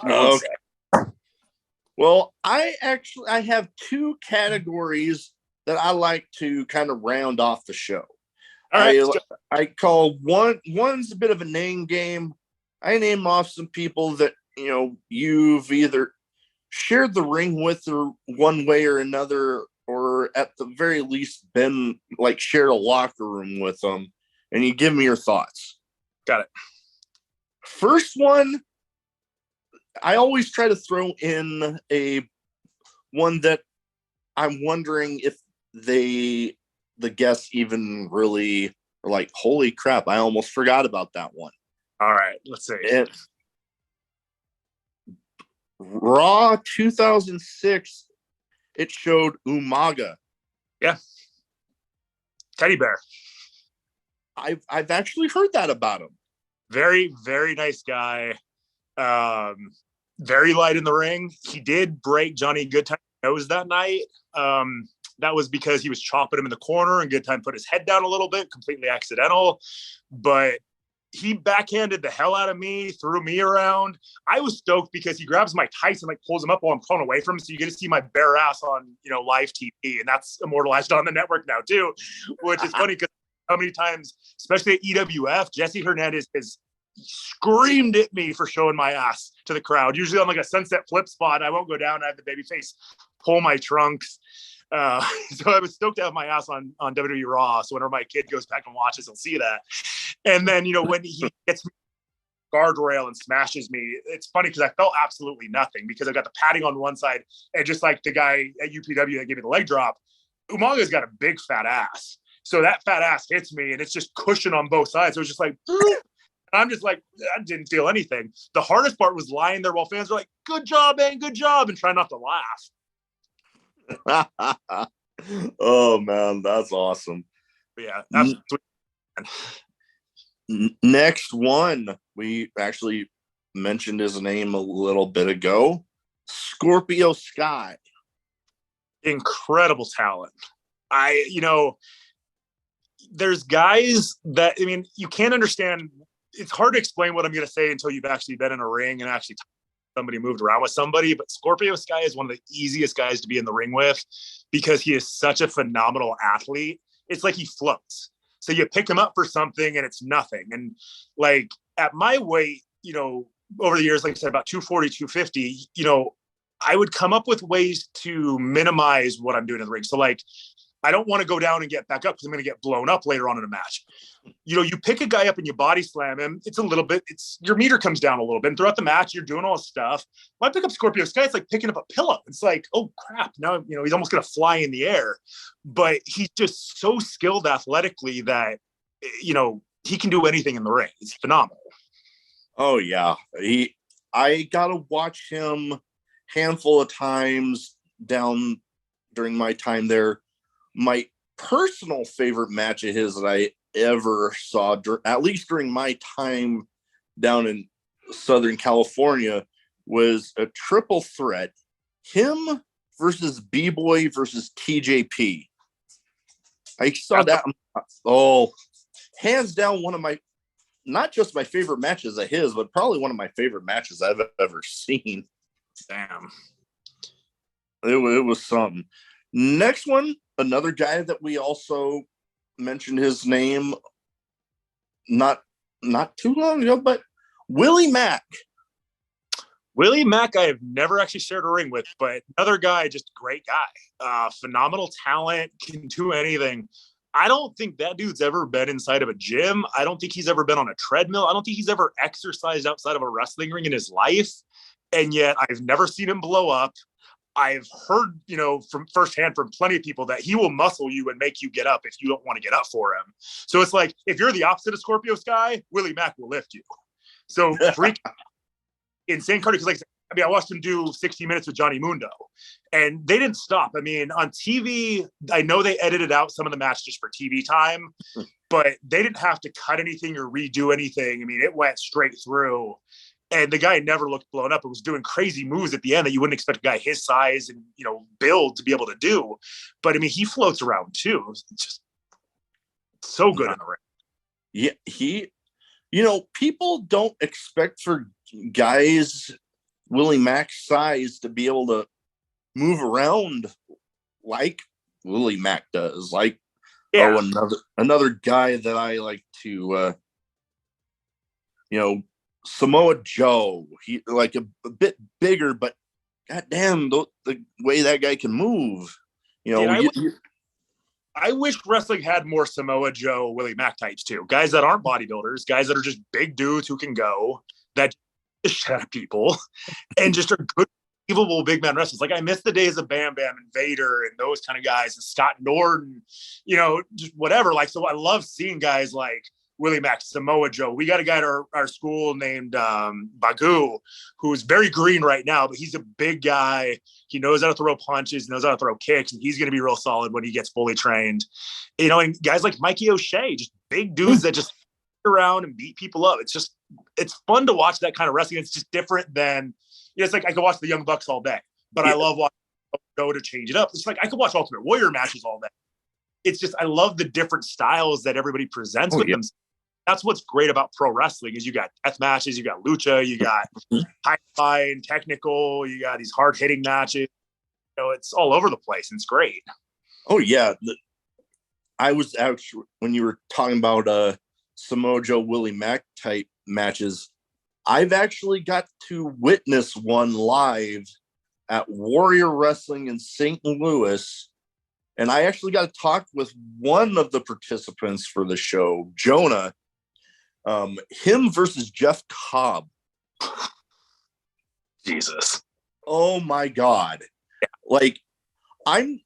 Okay. Well, I have two categories that I like to kind of round off the show. All right. I call one's a bit of a name game. I name off some people that you've either shared the ring with or one way or another, or at the very least been like shared a locker room with them, and you give me your thoughts. Got it. First one, I always try to throw in one that I'm wondering if the guests even really are like, holy crap, I almost forgot about that one. All right, let's see. Raw 2006, it showed Umaga. Yeah. Teddy Bear. I've actually heard that about him. Very, very nice guy. Very light in the ring. He did break Johnny Goodtime's nose that night. That was because he was chopping him in the corner, and Goodtime put his head down a little bit, completely accidental. But he backhanded the hell out of me, threw me around. I was stoked because he grabs Mike Tyson, like pulls him up while I'm pulling away from him. So you get to see my bare ass on, live TV. And that's immortalized on the network now too, which is funny because how many times, especially at EWF, Jesse Hernandez has screamed at me for showing my ass to the crowd. Usually on like a sunset flip spot, I won't go down. I have the babyface pull my trunks. So I was stoked to have my ass on WWE Raw. So whenever my kid goes back and watches, he'll see that. And then, when he gets me guardrail and smashes me, it's funny because I felt absolutely nothing because I got the padding on one side, and just like the guy at UPW that gave me the leg drop, Umaga's got a big fat ass. So that fat ass hits me, and it's just cushion on both sides. So it was just like, and I'm just like, I didn't feel anything. The hardest part was lying there while fans were like, good job, man, good job, and trying not to laugh. Oh man, that's awesome. But yeah, absolutely. Next one, we actually mentioned his name a little bit ago. Scorpio Sky. Incredible talent. There's guys that, you can't understand. It's hard to explain what I'm going to say until you've actually been in a ring and actually somebody moved around with somebody. But Scorpio Sky is one of the easiest guys to be in the ring with because he is such a phenomenal athlete. It's like he floats. So you pick him up for something and it's nothing. And like at my weight, over the years, like I said, about 240, 250, I would come up with ways to minimize what I'm doing in the ring. So like, I don't want to go down and get back up because I'm going to get blown up later on in a match. You pick a guy up and you body slam him. Your meter comes down a little bit. And throughout the match, you're doing all this stuff. When I pick up Scorpio Sky, it's like picking up a pillow. It's like, oh crap. Now, he's almost going to fly in the air, but he's just so skilled athletically that, he can do anything in the ring. It's phenomenal. Oh yeah. I got to watch him handful of times down during my time there. My personal favorite match of his that I ever saw, at least during my time down in Southern California, was a triple threat. Him versus B-Boy versus TJP. I saw that. Oh, hands down, one of my, not just my favorite matches of his, but probably one of my favorite matches I've ever seen. Damn. It was something. Next one, another guy that we also mentioned his name not too long ago, but Willie Mack. Willie Mack, I have never actually shared a ring with, but another guy, just great guy, phenomenal talent, can do anything. I don't think that dude's ever been inside of a gym. I don't think he's ever been on a treadmill. I don't think he's ever exercised outside of a wrestling ring in his life. And yet I've never seen him blow up. I've heard, from firsthand from plenty of people that he will muscle you and make you get up if you don't want to get up for him. So it's like, if you're the opposite of Scorpio Sky, Willie Mack will lift you. So freak insane cardio. Because I watched him do 60 minutes with Johnny Mundo and they didn't stop. I mean, on TV, I know they edited out some of the match just for TV time, but they didn't have to cut anything or redo anything. I mean, it went straight through. And the guy never looked blown up. It was doing crazy moves at the end that you wouldn't expect a guy his size and, build to be able to do. But I mean, he floats around too. It's just so good in the ring. Yeah. People don't expect for guys Willie Mack's size to be able to move around like Willie Mack does. Another guy that I like to, Samoa Joe. He like a bit bigger, but goddamn, the way that guy can move. I wish wrestling had more Samoa Joe, Willie Mack types too. Guys that aren't bodybuilders, guys that are just big dudes who can go, that shit out of people, and just are good, believable big man wrestlers. Like I miss the days of Bam Bam and Vader and those kind of guys, and Scott Norton, just whatever. Like, so I love seeing guys like Willie Mack, Samoa Joe. We got a guy at our school named Bagu, who's very green right now, but he's a big guy. He knows how to throw punches, knows how to throw kicks, and he's going to be real solid when he gets fully trained. And guys like Mikey O'Shea, just big dudes that just around and beat people up. It's fun to watch that kind of wrestling. It's just different than, it's like I could watch the Young Bucks all day, but I love watching go to change it up. It's like I could watch Ultimate Warrior matches all day. It's just, I love the different styles that everybody presents with them. That's what's great about pro wrestling is you got death matches, you got lucha, you got high flying, technical, you got these hard hitting matches. It's all over the place. And it's great. Oh yeah. I was actually, when you were talking about Samoa Joe, Willie Mack type matches, I've actually got to witness one live at Warrior Wrestling in St. Louis. And I actually got to talk with one of the participants for the show, Jonah. Him versus Jeff Cobb. Jesus. Oh my God. Like, I'm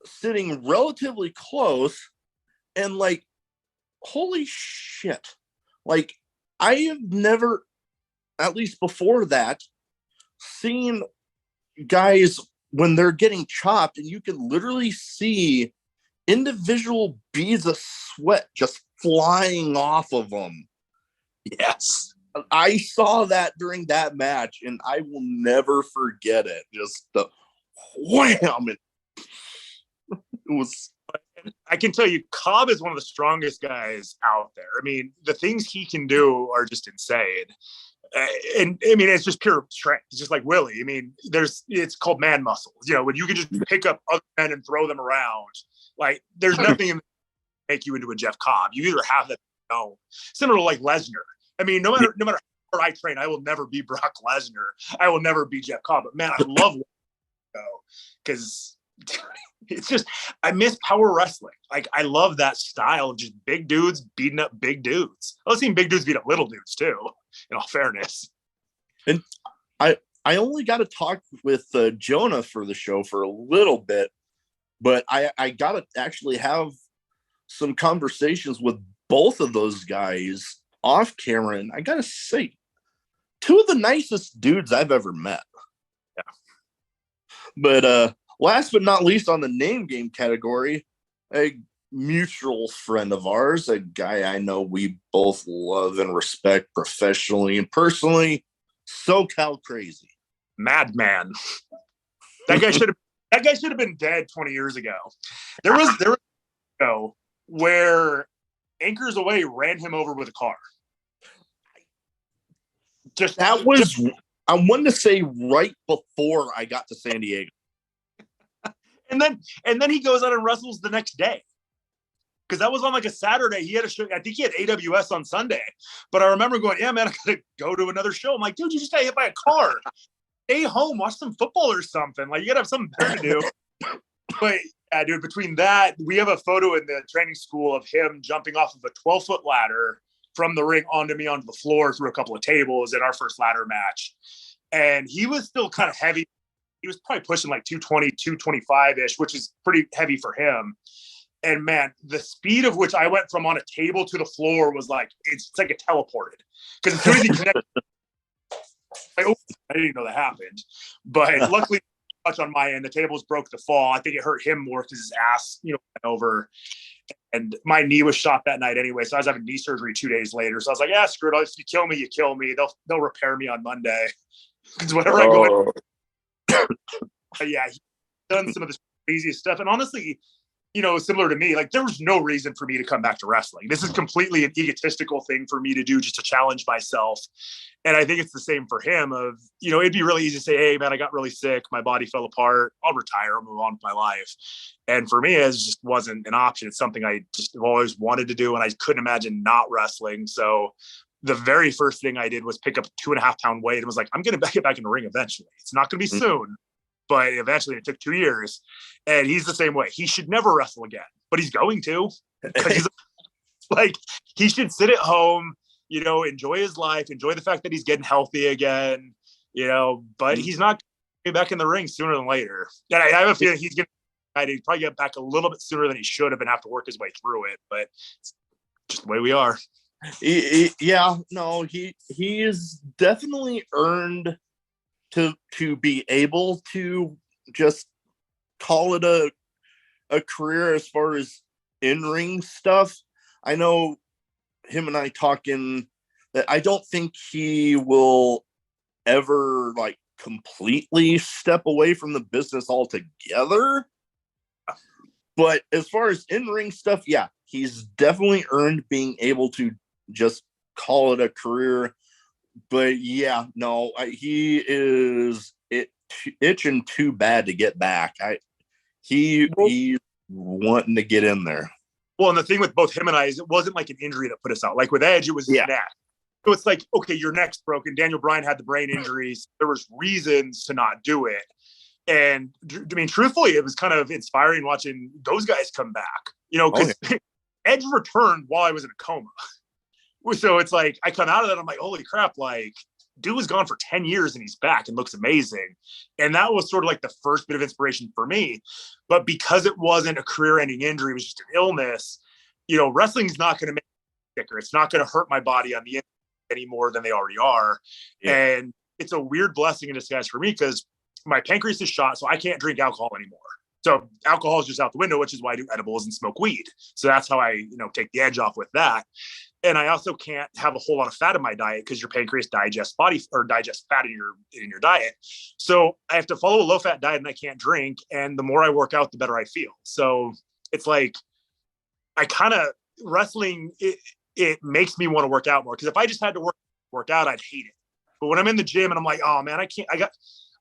sitting relatively close and like, holy shit. Like, I have never, at least before that, seen guys when they're getting chopped and you can literally see individual beads of sweat just flying off of them. Yes. I saw that during that match and I will never forget it. Just the wham. It was. I can tell you, Cobb is one of the strongest guys out there. I mean, the things he can do are just insane. And I mean, it's just pure strength. It's just like Willie. I mean, it's called man muscles. When you can just pick up other men and throw them around, like there's nothing in make you into a Jeff Cobb. You either have that, similar to like Lesnar. I mean, no matter how hard I train, I will never be Brock Lesnar. I will never be Jeff Cobb. But man, I love because it's just, I miss power wrestling. Like I love that style of just big dudes beating up big dudes. I've seen big dudes beat up little dudes too, in all fairness. And I only got to talk with Jonah for the show for a little bit, but I got to actually have some conversations with both of those guys off camera. And I got to say, two of the nicest dudes I've ever met. Yeah. But last but not least on the name game category, a mutual friend of ours, a guy I know we both love and respect professionally and personally, SoCal Crazy. Madman. That guy should have been dead 20 years ago. There was where Anchors Away ran him over with a car. I wanted to say right before I got to San Diego. And then he goes out and wrestles the next day. because that was on like a Saturday. He had a show. I think he had AWS on Sunday. But I remember going, yeah, man, I got to go to another show. I'm like, dude, you just got hit by a car. Stay home, watch some football or something. Like, you got to have something better to do. But yeah, dude, between that, we have a photo in the training school of him jumping off of a 12-foot ladder from the ring onto the floor through a couple of tables in our first ladder match. And he was still kind of heavy. He was probably pushing like 220, 225-ish, which is pretty heavy for him. And man, the speed of which I went from on a table to the floor was like, it's like it teleported. Because as soon as he connected, I didn't even know that happened. But luckily, much on my end, the tables broke the fall. I think it hurt him more because his ass, went over. And my knee was shot that night anyway. So I was having knee surgery 2 days later. So I was like, yeah, screw it. If you kill me, you kill me. They'll repair me on Monday. Because whatever I go in. But yeah, he's done some of the craziest stuff. And honestly, similar to me, like there was no reason for me to come back to wrestling. This is completely an egotistical thing for me to do just to challenge myself. And I think it's the same for him of, it'd be really easy to say, hey man, I got really sick. My body fell apart. I'll retire. I'll move on with my life. And for me, it just wasn't an option. It's something I just have always wanted to do. And I couldn't imagine not wrestling. So the very first thing I did was pick up a 2.5 pound weight and was like, I'm going to get back in the ring eventually. It's not going to be soon, but eventually it took 2 years. And he's the same way. He should never wrestle again, but he's going to. He's like, he should sit at home, enjoy his life, enjoy the fact that he's getting healthy again, but he's not going to be back in the ring sooner than later. And I have a feeling he's going to probably get back a little bit sooner than he should have and have to work his way through it. But it's just the way we are. He is definitely earned to be able to just call it a career as far as in-ring stuff. I know him and I talking that I don't think he will ever like completely step away from the business altogether. But as far as in-ring stuff, yeah, he's definitely earned being able to just call it a career. But yeah, no, he is itching too bad to get back. He's wanting to get in there. Well, and the thing with both him and I is it wasn't like an injury that put us out. Like with Edge, it was his neck. So it's like, okay, your neck's broken. Daniel Bryan had the brain injuries. There was reasons to not do it. And I mean, truthfully, it was kind of inspiring watching those guys come back, because Edge returned while I was in a coma. So it's like, I come out of that, I'm like, holy crap, like, dude was gone for 10 years and he's back and looks amazing. And that was sort of like the first bit of inspiration for me. But because it wasn't a career-ending injury, it was just an illness, wrestling's not going to make me sicker. It's not going to hurt my body on the inside any more than they already are. Yeah. And it's a weird blessing in disguise for me because my pancreas is shot, so I can't drink alcohol anymore. So alcohol is just out the window, which is why I do edibles and smoke weed. So that's how I, take the edge off with that. And I also can't have a whole lot of fat in my diet because your pancreas digests fat in your diet. So I have to follow a low fat diet and I can't drink. And the more I work out, the better I feel. So it's like, I kind of wrestling, it makes me want to work out more. Cause if I just had to work out, I'd hate it. But when I'm in the gym and I'm like, oh man, I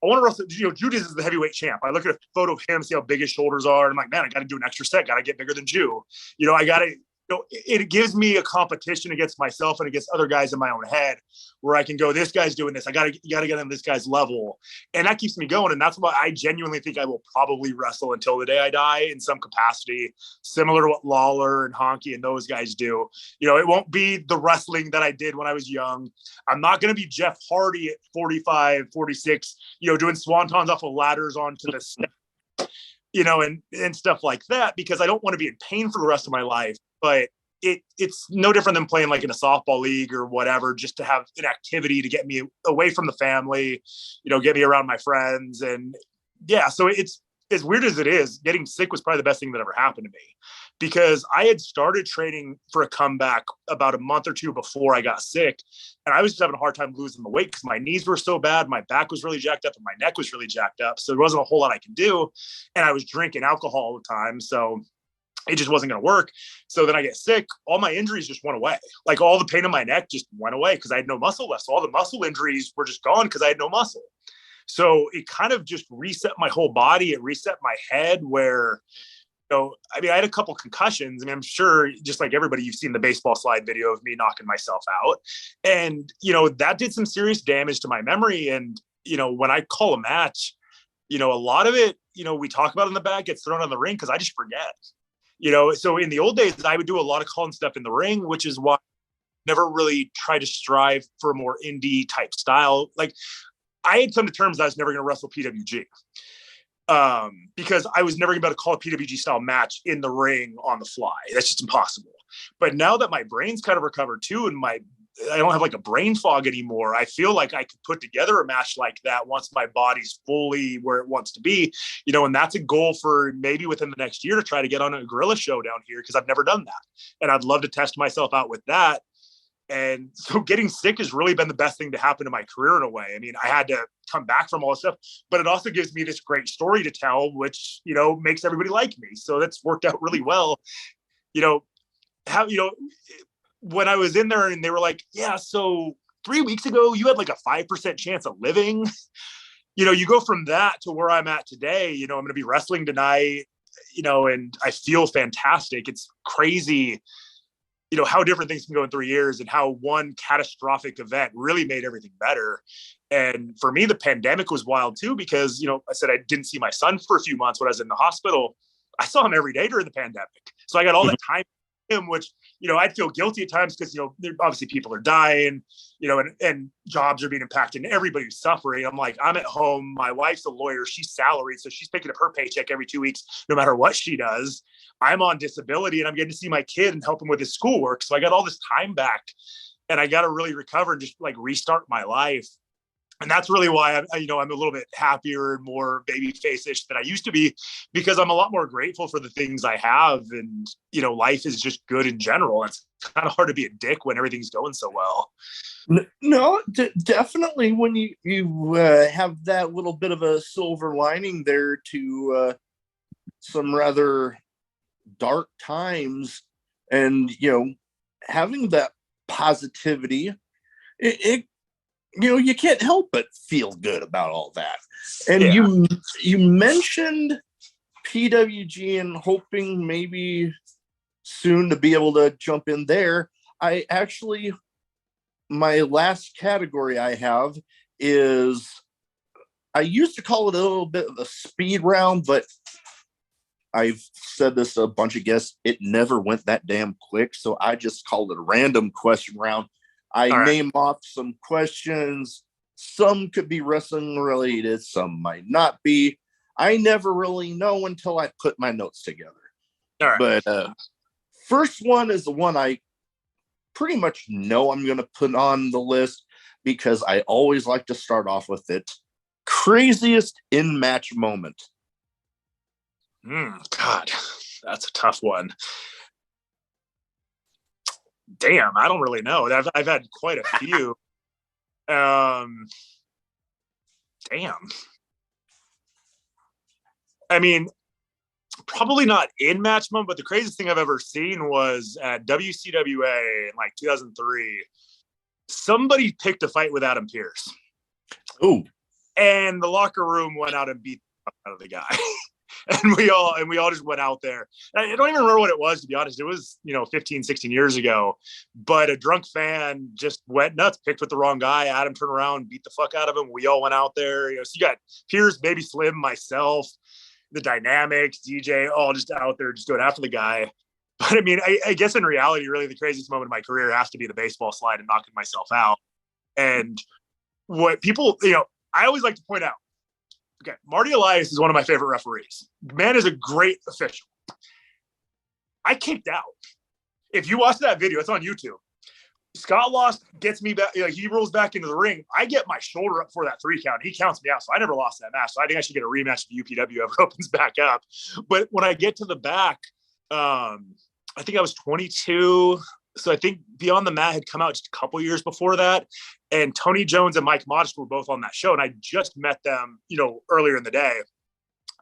want to wrestle. Judas is the heavyweight champ. I look at a photo of him, see how big his shoulders are. And I'm like, man, I got to do an extra set. Got to get bigger than Jew. I got to, it gives me a competition against myself and against other guys in my own you where I can go, this guy's doing this. You got to get on this guy's level. And that keeps me going. And that's why I genuinely think I will probably wrestle until the day I die in some capacity, similar to what Lawler and Honky and those guys do. It won't be the wrestling that I did when I was young. I'm not going to be Jeff Hardy at 45, 46, doing swantons off of ladders onto the step, and stuff like that, because I don't want to be in pain for the rest of my life. But it's no different than playing like in a softball league or whatever, just to have an activity to get me away from the family, get me around my friends. And yeah, so it's as weird as it is, getting sick was probably the best thing that ever happened to me, because I had started training for a comeback about a month or two before I got sick. And I was just having a hard time losing the weight because my knees were so bad. My back was really jacked up and my neck was really jacked up. So there wasn't a whole lot I could do. And I was drinking alcohol all the time. So it just wasn't going to work. So then I get sick. All my injuries just went away. Like all the pain in my neck just went away because I had no muscle left. So all the muscle injuries were just gone because I had no muscle. So it kind of just reset my whole body. It reset my head where So, I mean, I had a couple concussions. I mean, I'm sure just like everybody, you've seen the baseball slide video of me knocking myself out. And, that did some serious damage to my memory. And, when I call a match, a lot of it, we talk about in the back gets thrown on the ring because I just forget. So in the old days, I would do a lot of calling stuff in the ring, which is why I never really tried to strive for a more indie type style. Like I had come to terms I was never going to wrestle PWG. Because I was never going to be able to call a PWG style match in the ring on the fly. That's just impossible. But now that my brain's kind of recovered too, and I don't have like a brain fog anymore, I feel like I could put together a match like that once my body's fully where it wants to be, and that's a goal for maybe within the next year to try to get on a gorilla show down here because I've never done that. And I'd love to test myself out with that. And so getting sick has really been the best thing to happen to my career in a way. I mean, I had to come back from all this stuff, but it also gives me this great story to tell, which, makes everybody like me. So that's worked out really well. When I was in there and they were like, yeah, so 3 weeks ago, you had like a 5% chance of living. You go from that to where I'm at today. I'm going to be wrestling tonight, and I feel fantastic. It's crazy how different things can go in 3 years and how one catastrophic event really made everything better. And for me, the pandemic was wild too, because, I said I didn't see my son for a few months when I was in the hospital. I saw him every day during the pandemic. So I got all that time with him, which, I'd feel guilty at times because, obviously people are dying, and jobs are being impacted and everybody's suffering. I'm like, I'm at home. My wife's a lawyer. She's salaried. So she's picking up her paycheck every 2 weeks, no matter what she does. I'm on disability and I'm getting to see my kid and help him with his schoolwork. So I got all this time back and I got to really recover and just like restart my life. And that's really why I'm a little bit happier and more baby face-ish than I used to be, because I'm a lot more grateful for the ththings I have. And, life is just good in general. It's kind of hard to be a dick when everything's going so well. No, definitely when you have that little bit of a silver lining there to some rather dark times, and having that positivity, it you can't help but feel good about all that. And you mentioned PWG and hoping maybe soon to be able to jump in there. My last category I have is, I used to call it a little bit of a speed round, but I've said this to a bunch of guests, it never went that damn quick. So I just called it a random question round. I name off some questions. Some could be wrestling related, some might not be. I never really know until I put my notes together. But first one is the one I pretty much know I'm going to put on the list because I always like to start off with it. Craziest in-match moment. God, that's a tough one. Damn, I don't really know. I've had quite a few. Damn. I mean, probably not in match moment, but the craziest thing I've ever seen was at WCWA in like 2003. Somebody picked a fight with Adam Pearce. Oh. And the locker room went out and beat the fuck out of the guy. And we all just went out there. I don't even remember what it was, to be honest. It was, 15, 16 years ago. But a drunk fan just went nuts, picked with the wrong guy. Adam turned around, beat the fuck out of him. We all went out there. So you got Pierce, Baby Slim, myself, the Dynamics, DJ, all just out there just going after the guy. But I mean, I guess in reality, really the craziest moment of my career has to be the baseball slide and knocking myself out. And what people, I always like to point out, okay, Marty Elias is one of my favorite referees. Man is a great official. I kicked out. If you watch that video, it's on YouTube. Scott Lost gets me back. He rolls back into the ring. I get my shoulder up for that 3 count. He counts me out. So I never lost that match. So I think I should get a rematch if UPW ever opens back up. But when I get to the back, I think I was 22. So I think Beyond the Mat had come out just a couple years before that. And Tony Jones and Mike Modest were both on that show. And I just met them, earlier in the day.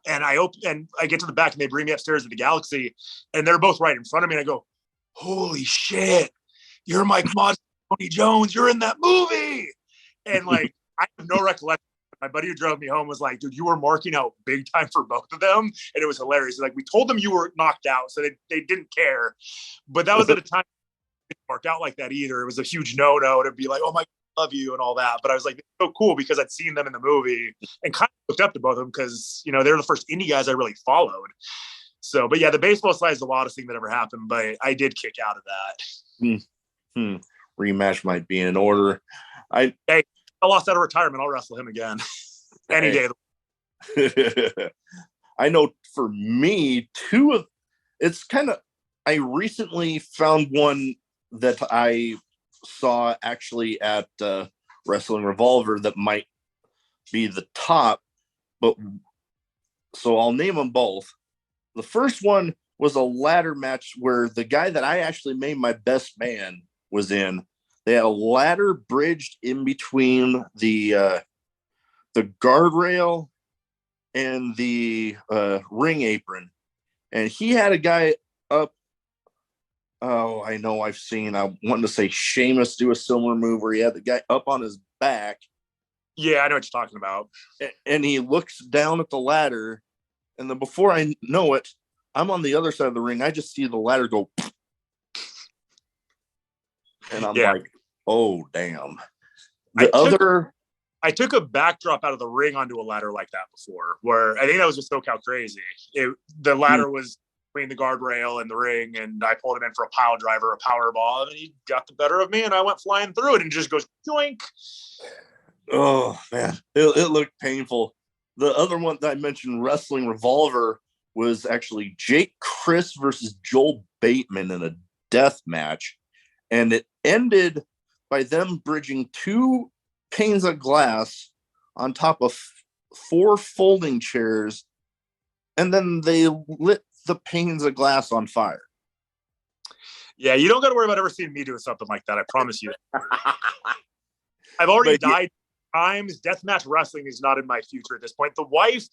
And I get to the back and they bring me upstairs to the Galaxy. And they're both right in front of me. And I go, holy shit, you're Mike Modest, Tony Jones. You're in that movie. And I have no recollection My buddy who drove me home was like, dude, you were marking out big time for both of them. And it was hilarious. Like, we told them you were knocked out, so they didn't care. But that was at a time it didn't work out like that either. It was a huge no-no to be like, oh my God, I love you and all that. But I was like, it's so cool because I'd seen them in the movie and kind of looked up to both of them because, you know, they're the first indie guys I really followed. So, but yeah, the baseball side is the wildest thing that ever happened, but I did kick out of that. Rematch might be in order. I lost out of retirement. I'll wrestle him again any day. I know for me, I recently found one that I saw actually at Wrestling Revolver that might be the top, but so I'll name them both. The first one was a ladder match where the guy that I actually made my best man was in. They had a ladder bridged in between the guardrail and the ring apron, and he had a guy up. Oh, I know I wanted to say Sheamus do a similar move where he had the guy up on his back. Yeah, I know what you're talking about. And he looks down at the ladder, and then before I know it, I'm on the other side of the ring. I just see the ladder go, and I'm like, oh, damn. I took a backdrop out of the ring onto a ladder like that before, where I think that was just SoCal Crazy. The ladder was between the guardrail and the ring, and I pulled him in for a pile driver, a power bomb, and he got the better of me, and I went flying through it and just goes joink. Oh, man. It looked painful. The other one that I mentioned, Wrestling Revolver, was actually Jake Chris versus Joel Bateman in a death match. And it ended by them bridging 2 panes of glass on top of 4 folding chairs. And then they lit the panes of glass on fire. Yeah, you don't got to worry about ever seeing me doing something like that. I promise you. I've already died times. Deathmatch wrestling is not in my future at this point. The wife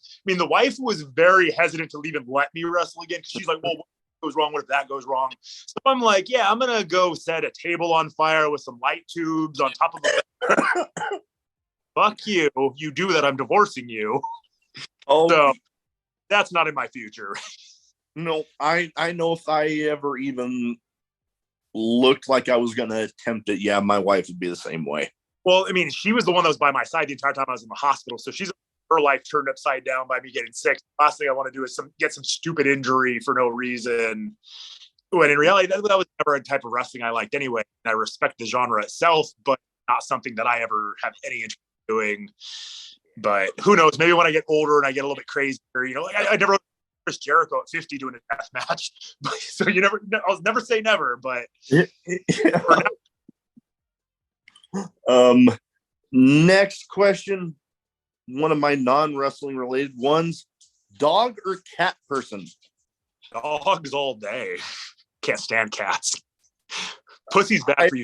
was very hesitant to even let me wrestle again because she's like, well, what goes wrong? What if that goes wrong? So I'm like, yeah, I'm going to go set a table on fire with some light tubes on top of a fuck you. You do that, I'm divorcing you. Oh, so that's not in my future. No, I know if I ever even looked like I was going to attempt it, yeah, my wife would be the same way. Well, I mean, she was the one that was by my side the entire time I was in the hospital. So her life turned upside down by me getting sick. The last thing I want to do is get some stupid injury for no reason. When in reality, that was never a type of wrestling I liked anyway. And I respect the genre itself, but not something that I ever have any interest in doing. But who knows? Maybe when I get older and I get a little bit crazier, I never Chris Jericho at 50 doing a death match. So I'll never say never, but for now. Next question, one of my non-wrestling related ones: dog or cat person? Dogs all day. Can't stand cats. Pussy's bad for you.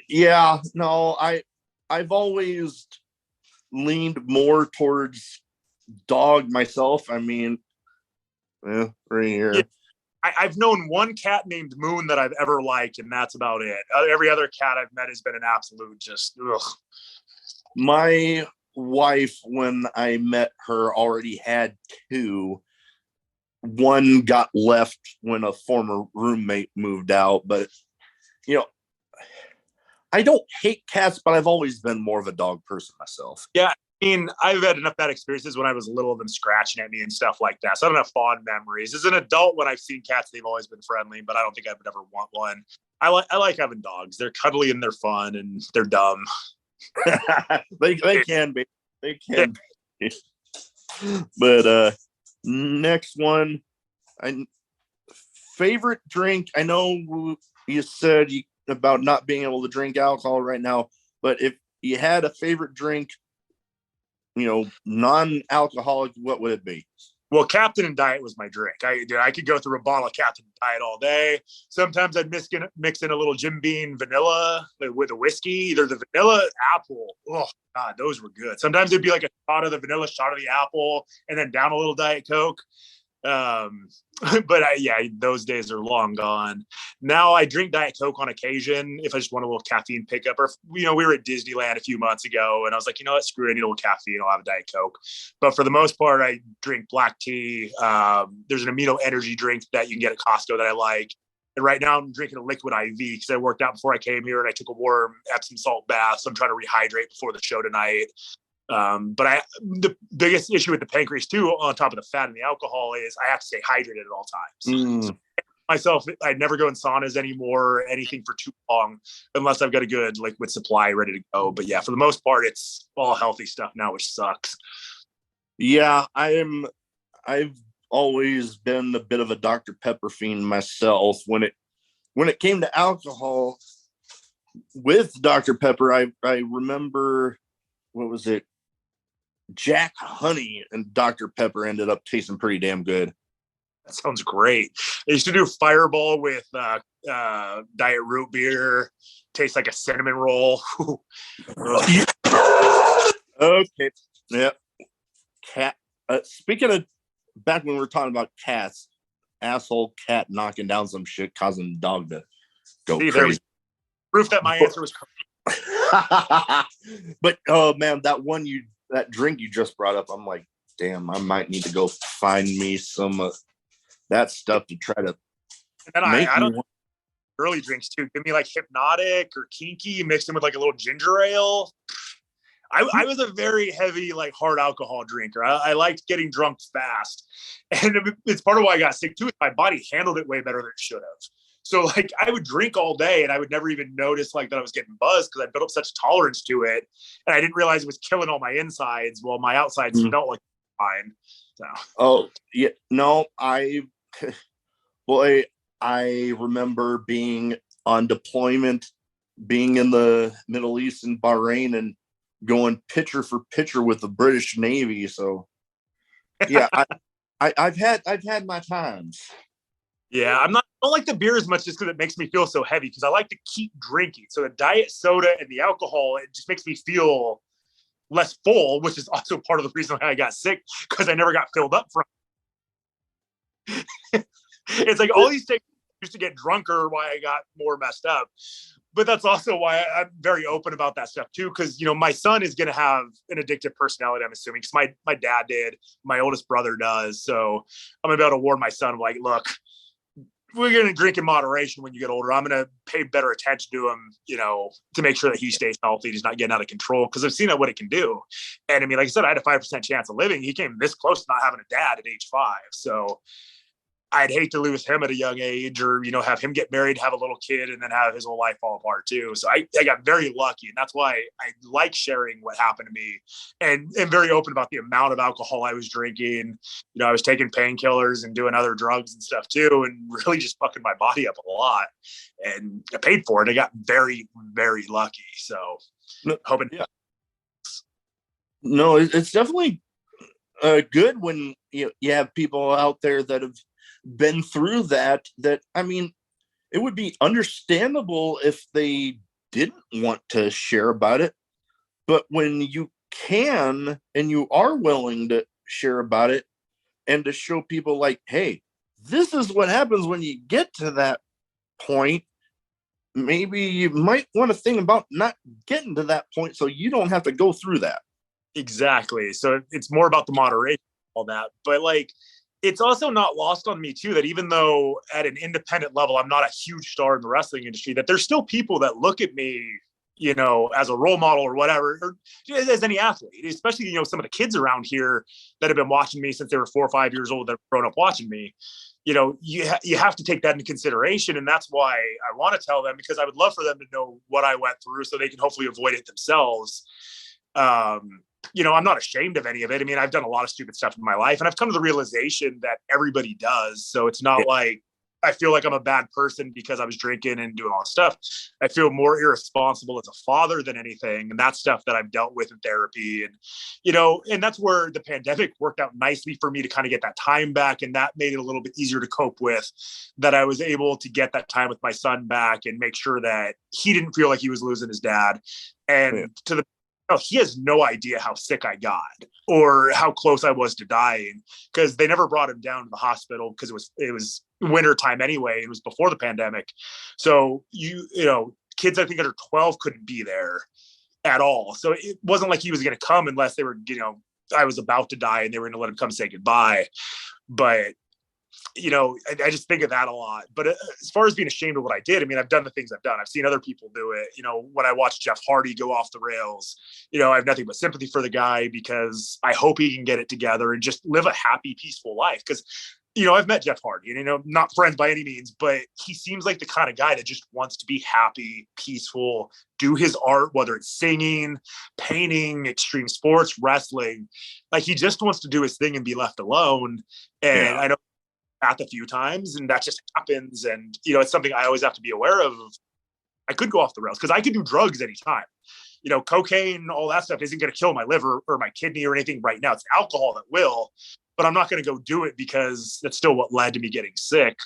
Yeah, no, I've always leaned more towards dog myself. I mean, right here. Yeah. I've known one cat named Moon that I've ever liked, and that's about it. Every other cat I've met has been an absolute just ugh. My wife, when I met her, already had 2. One got left when a former roommate moved out, but I don't hate cats, but I've always been more of a dog person myself. Yeah. I mean, I've had enough bad experiences when I was little of them scratching at me and stuff like that. So I don't have fond memories. As an adult, when I've seen cats, they've always been friendly, but I don't think I would ever want one. I like having dogs. They're cuddly and they're fun and they're dumb. they can be. They can be. But next one, favorite drink. I know you said about not being able to drink alcohol right now, but if you had a favorite drink, non-alcoholic, what would it be? Well, Captain and Diet was my drink. I could go through a bottle of Captain and Diet all day. Sometimes I'd mix in a little Jim Beam vanilla with a whiskey, either the vanilla apple. Oh, God, those were good. Sometimes it'd be like a shot of the vanilla, shot of the apple, and then down a little Diet Coke. Um, but those days are long gone. Now I drink Diet Coke on occasion if I just want a little caffeine pickup. Or, we were at Disneyland a few months ago and I was like, you know what, screw it, I need a little caffeine, I'll have a Diet Coke. But for the most part, I drink black tea. There's an amino energy drink that you can get at Costco that I like. And right now I'm drinking a liquid IV because I worked out before I came here and I took a warm Epsom salt bath. So I'm trying to rehydrate before the show tonight. But the biggest issue with the pancreas too, on top of the fat and the alcohol, is I have to stay hydrated at all times. So myself, I never go in saunas anymore, anything for too long, unless I've got a good liquid supply ready to go. But yeah, for the most part, it's all healthy stuff now, which sucks. Yeah, I've always been a bit of a Dr. Pepper fiend myself. When it came to alcohol with Dr. Pepper, I remember, what was it? Jack Honey and Dr. Pepper ended up tasting pretty damn good. That sounds great. I used to do Fireball with diet root beer. Tastes like a cinnamon roll. Okay. Yep. Cat. Speaking of back when we were talking about cats, asshole cat knocking down some shit, causing the dog to go crazy. Proof that my answer was correct. But oh man, that drink you just brought up, I'm like, damn, I might need to go find me some that stuff to try to. And I don't early drinks too. Give me like Hypnotic or Kinky mixed in with like a little ginger ale. I was a very heavy, like, hard alcohol drinker. I liked getting drunk fast, and it's part of why I got sick too. My body handled it way better than it should have. So like I would drink all day and I would never even notice like that I was getting buzzed because I built up such tolerance to it. And I didn't realize it was killing all my insides while my outsides felt like fine. So. Oh yeah. No, I remember being on deployment, being in the Middle East in Bahrain and going picture for picture with the British Navy. So yeah, I've had my times. Yeah, I don't like the beer as much just because it makes me feel so heavy because I like to keep drinking. So the diet soda and the alcohol, it just makes me feel less full, which is also part of the reason why I got sick because I never got filled up from it. It's like all these things used to get drunker, why I got more messed up. But that's also why I'm very open about that stuff too, because my son is going to have an addictive personality, I'm assuming, because my dad did, my oldest brother does. So I'm gonna be able to warn my son, like, look, we're going to drink in moderation when you get older. I'm going to pay better attention to him, to make sure that he stays healthy. He's not getting out of control because I've seen what it can do. And I mean, like I said, I had a 5% chance of living. He came this close to not having a dad at age 5. So I'd hate to lose him at a young age or, have him get married, have a little kid, and then have his whole life fall apart too. So I got very lucky. And that's why I like sharing what happened to me and very open about the amount of alcohol I was drinking. I was taking painkillers and doing other drugs and stuff too, and really just fucking my body up a lot. And I paid for it. I got very, very lucky. So hoping. Yeah. No, it's definitely good when you have people out there that have been through that I mean, it would be understandable if they didn't want to share about it, but when you can and you are willing to share about it and to show people like, hey, this is what happens when you get to that point, maybe you might want to think about not getting to that point so you don't have to go through that. Exactly. So it's more about the moderation, all that, but like it's also not lost on me too that even though at an independent level I'm not a huge star in the wrestling industry, that there's still people that look at me, as a role model or whatever, or as any athlete, especially some of the kids around here that have been watching me since they were 4 or 5 years old that have grown up watching me. You have to take that into consideration, and that's why I want to tell them, because I would love for them to know what I went through so they can hopefully avoid it themselves. I'm not ashamed of any of it. I mean, I've done a lot of stupid stuff in my life and I've come to the realization that everybody does. So it's not like I feel like I'm a bad person because I was drinking and doing all this stuff. I feel more irresponsible as a father than anything. And that's stuff that I've dealt with in therapy. And, and that's where the pandemic worked out nicely for me to kind of get that time back. And that made it a little bit easier to cope with, that I was able to get that time with my son back and make sure that he didn't feel like he was losing his dad. And to the he has no idea how sick I got or how close I was to dying, because they never brought him down to the hospital because it was winter time anyway. It was before the pandemic. So you know, kids I think under 12 couldn't be there at all. So it wasn't like he was going to come unless they were, you know, I was about to die and they were going to let him come say goodbye. But you know, I just think of that a lot. But as far as being ashamed of what I did, I mean, I've done the things I've done. I've seen other people do it. You know, when I watch Jeff Hardy go off the rails, you know, I have nothing but sympathy for the guy, because I hope he can get it together and just live a happy, peaceful life. Because, you know, I've met Jeff Hardy and, you know, not friends by any means, but he seems like the kind of guy that just wants to be happy, peaceful, do his art, whether it's singing, painting, extreme sports, wrestling. Like, he just wants to do his thing and be left alone. And I know a few times, and that just happens. And, you know, it's something I always have to be aware of. I could go off the rails because I could do drugs anytime. You know, cocaine, all that stuff isn't going to kill my liver or my kidney or anything right now. It's alcohol that will, but I'm not going to go do it because that's still what led to me getting sick.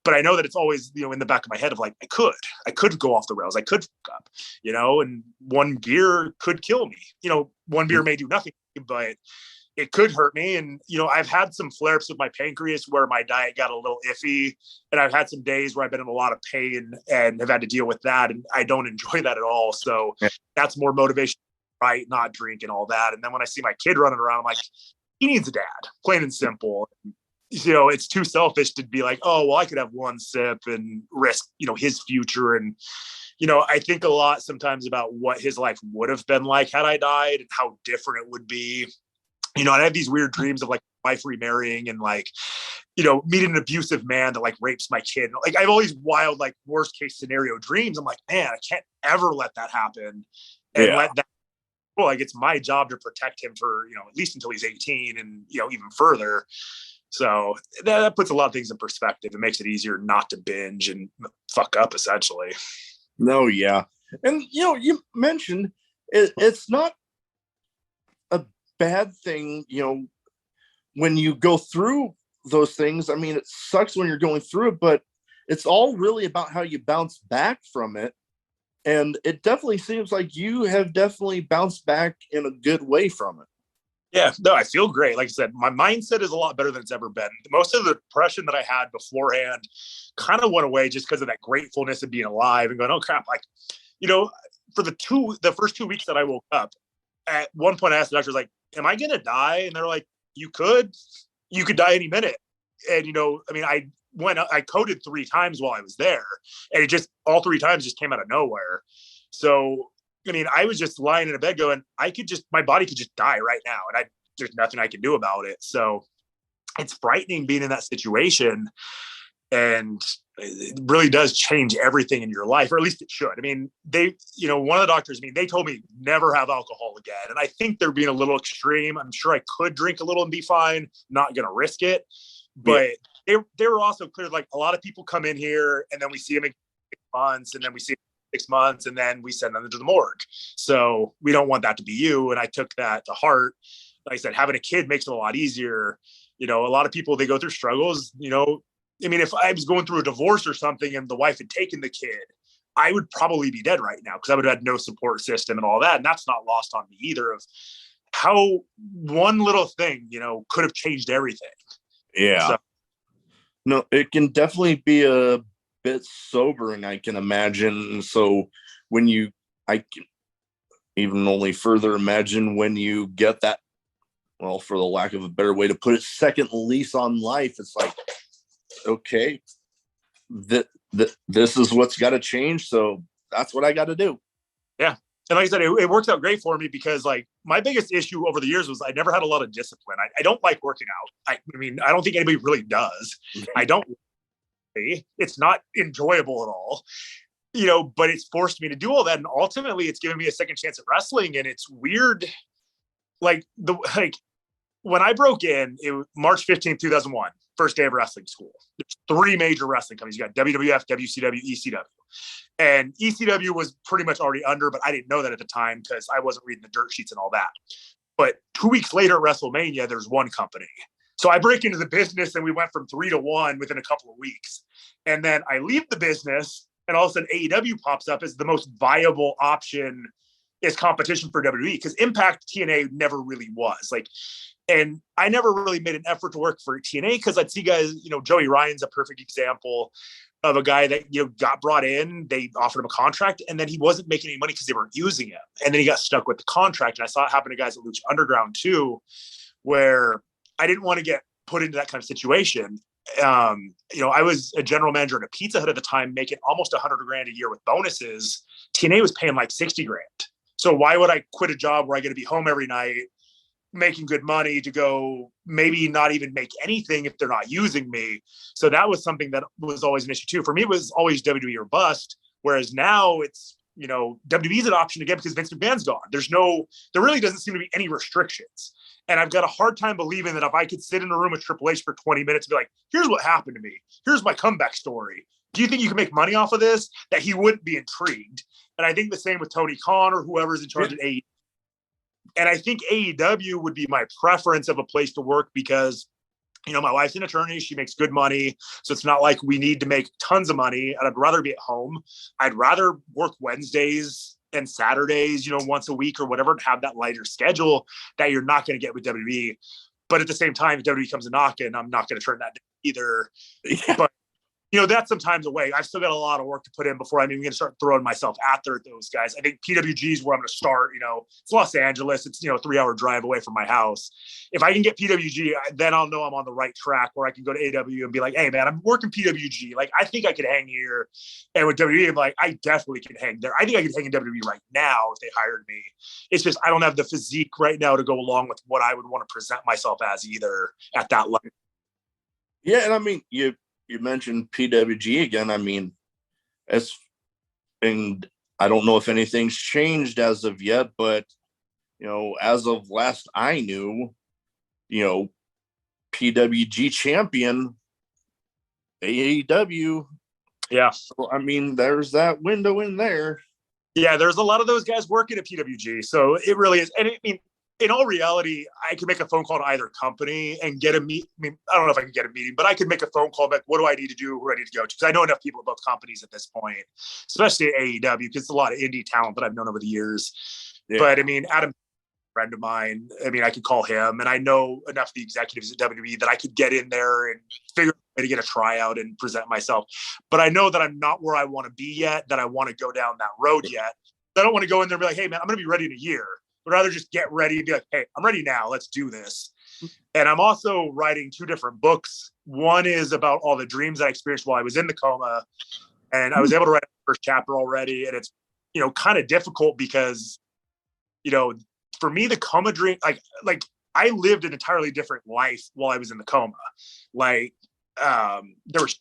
But I know that it's always, you know, in the back of my head of like, I could go off the rails. I could fuck up, you know, and one beer could kill me. You know, one beer may do nothing, but it could hurt me. And, you know, I've had some flare-ups with my pancreas where my diet got a little iffy, and I've had some days where I've been in a lot of pain and have had to deal with that. And I don't enjoy that at all. So that's more motivation, right? Not drink and all that. And then when I see my kid running around, I'm like, he needs a dad, plain and simple. You know, it's too selfish to be like, oh, well, I could have one sip and risk, you know, his future. And, you know, I think a lot sometimes about what his life would have been like had I died and how different it would be. You know, I have these weird dreams of like wife remarrying and like, you know, meeting an abusive man that like rapes my kid. Like, I have all these wild, like worst case scenario dreams. I'm like, man, I can't ever let that happen and let that. Well, like, it's my job to protect him for, you know, at least until he's 18 and, you know, even further. So that puts a lot of things in perspective. It makes it easier not to binge and fuck up, essentially. No, yeah. And, you know, you mentioned it's not a bad thing, you know, when you go through those things. I mean, it sucks when you're going through it, but it's all really about how you bounce back from it. And it definitely seems like you have definitely bounced back in a good way from it. Yeah, no, I feel great. Like I said, my mindset is a lot better than it's ever been. Most of the depression that I had beforehand kind of went away just because of that gratefulness of being alive and going, oh crap. Like, you know, for the first 2 weeks that I woke up, at one point I asked the doctors, like, am I going to die? And they're like, you could die any minute. And, you know, I mean, I coded 3 times while I was there, and it just, all 3 times just came out of nowhere. So, I mean, I was just lying in a bed going, my body could just die right now. And there's nothing I can do about it. So it's frightening being in that situation. And it really does change everything in your life, or at least it should. I mean, you know, one of the doctors, I mean, they told me never have alcohol again. And I think they're being a little extreme. I'm sure I could drink a little and be fine, not going to risk it. But they were also clear, like, a lot of people come in here and then we see them in 6 months, and then we see them 6 months, and then we send them to the morgue. So we don't want that to be you. And I took that to heart. Like I said, having a kid makes it a lot easier. You know, a lot of people, they go through struggles, you know. I mean, if I was going through a divorce or something and the wife had taken the kid, I would probably be dead right now because I would have had no support system and all that. And that's not lost on me either, of how one little thing, you know, could have changed everything. Yeah. So, no, it can definitely be a bit sobering, I can imagine. So I can even only further imagine when you get that, well, for the lack of a better way to put it, second lease on life. It's like, okay, this is what's got to change. So that's what I got to do. Yeah. And like I said, it worked out great for me because, like, my biggest issue over the years was I never had a lot of discipline. I don't like working out. I mean, I don't think anybody really does. I don't. It's not enjoyable at all, you know, but it's forced me to do all that. And ultimately it's given me a second chance at wrestling. And it's weird. Like when I broke in, it was March 15th, 2001, first day of wrestling school. There's 3 major wrestling companies. You got WWF, WCW, ECW. And ECW was pretty much already under, but I didn't know that at the time because I wasn't reading the dirt sheets and all that. But 2 weeks later at WrestleMania, there's one company. So I break into the business and we went from 3 to 1 within a couple of weeks. And then I leave the business and all of a sudden AEW pops up as the most viable option is competition for WWE, because Impact TNA never really was. Like, and I never really made an effort to work for TNA because I'd see guys, Joey Ryan's a perfect example of a guy that, got brought in, they offered him a contract, and then he wasn't making any money because they weren't using him. And then he got stuck with the contract. And I saw it happen to guys at Lucha Underground too, where I didn't want to get put into that kind of situation. I was a general manager at a Pizza Hut at the time, making almost $100,000 a year with bonuses. TNA was paying like $60,000. So why would I quit a job where I get to be home every night, making good money, to go maybe not even make anything if they're not using me? So that was something that was always an issue too. For me, it was always WWE or bust. Whereas now it's, WWE is an option again because Vince McMahon's gone. There really doesn't seem to be any restrictions. And I've got a hard time believing that if I could sit in a room with Triple H for 20 minutes and be like, here's what happened to me, here's my comeback story, do you think you can make money off of this? That he wouldn't be intrigued. And I think the same with Tony Khan or whoever's in charge of AEW. And I think AEW would be my preference of a place to work because, my wife's an attorney. She makes good money. So it's not like we need to make tons of money. And I'd rather be at home. I'd rather work Wednesdays and Saturdays, once a week or whatever, and have that lighter schedule that you're not going to get with WWE. But at the same time, if WWE comes a knocking, I'm not going to turn that down either. Yeah. But that's sometimes away. I've still got a lot of work to put in before I'm even going to start throwing myself at those guys. I think PWG is where I'm going to start. It's Los Angeles. It's, a 3-hour drive away from my house. If I can get PWG, then I'll know I'm on the right track where I can go to AW and be like, hey, man, I'm working PWG. Like, I think I could hang here. And with WWE, I'm like, I definitely can hang there. I think I could hang in WWE right now if they hired me. It's just I don't have the physique right now to go along with what I would want to present myself as either at that level. Yeah, and I mean, you mentioned PWG again. I mean, and I don't know if anything's changed as of yet, but as of last I knew, PWG champion AEW. Yeah. So I mean, there's that window in there. Yeah, there's a lot of those guys working at PWG. So it really is. And I mean, in all reality, I could make a phone call to either company and get a meet. I mean, I don't know if I can get a meeting, but I could make a phone call back. What do I need to do? Who do I need to go to? Because I know enough people at both companies at this point, especially at AEW, because it's a lot of indie talent that I've known over the years. Yeah. But I mean, Adam, a friend of mine, I mean, I could call him, and I know enough of the executives at WWE that I could get in there and figure out a way to get a tryout and present myself. But I know that I'm not where I want to be yet, that I want to go down that road yet. I don't want to go in there and be like, hey, man, I'm going to be ready in a year. I'd rather just get ready and be like, hey, I'm ready now. Let's do this. And I'm also writing 2 different books. One is about all the dreams I experienced while I was in the coma. And I was able to write the first chapter already. And it's, kind of difficult because, for me, the coma dream, like I lived an entirely different life while I was in the coma. Like, there's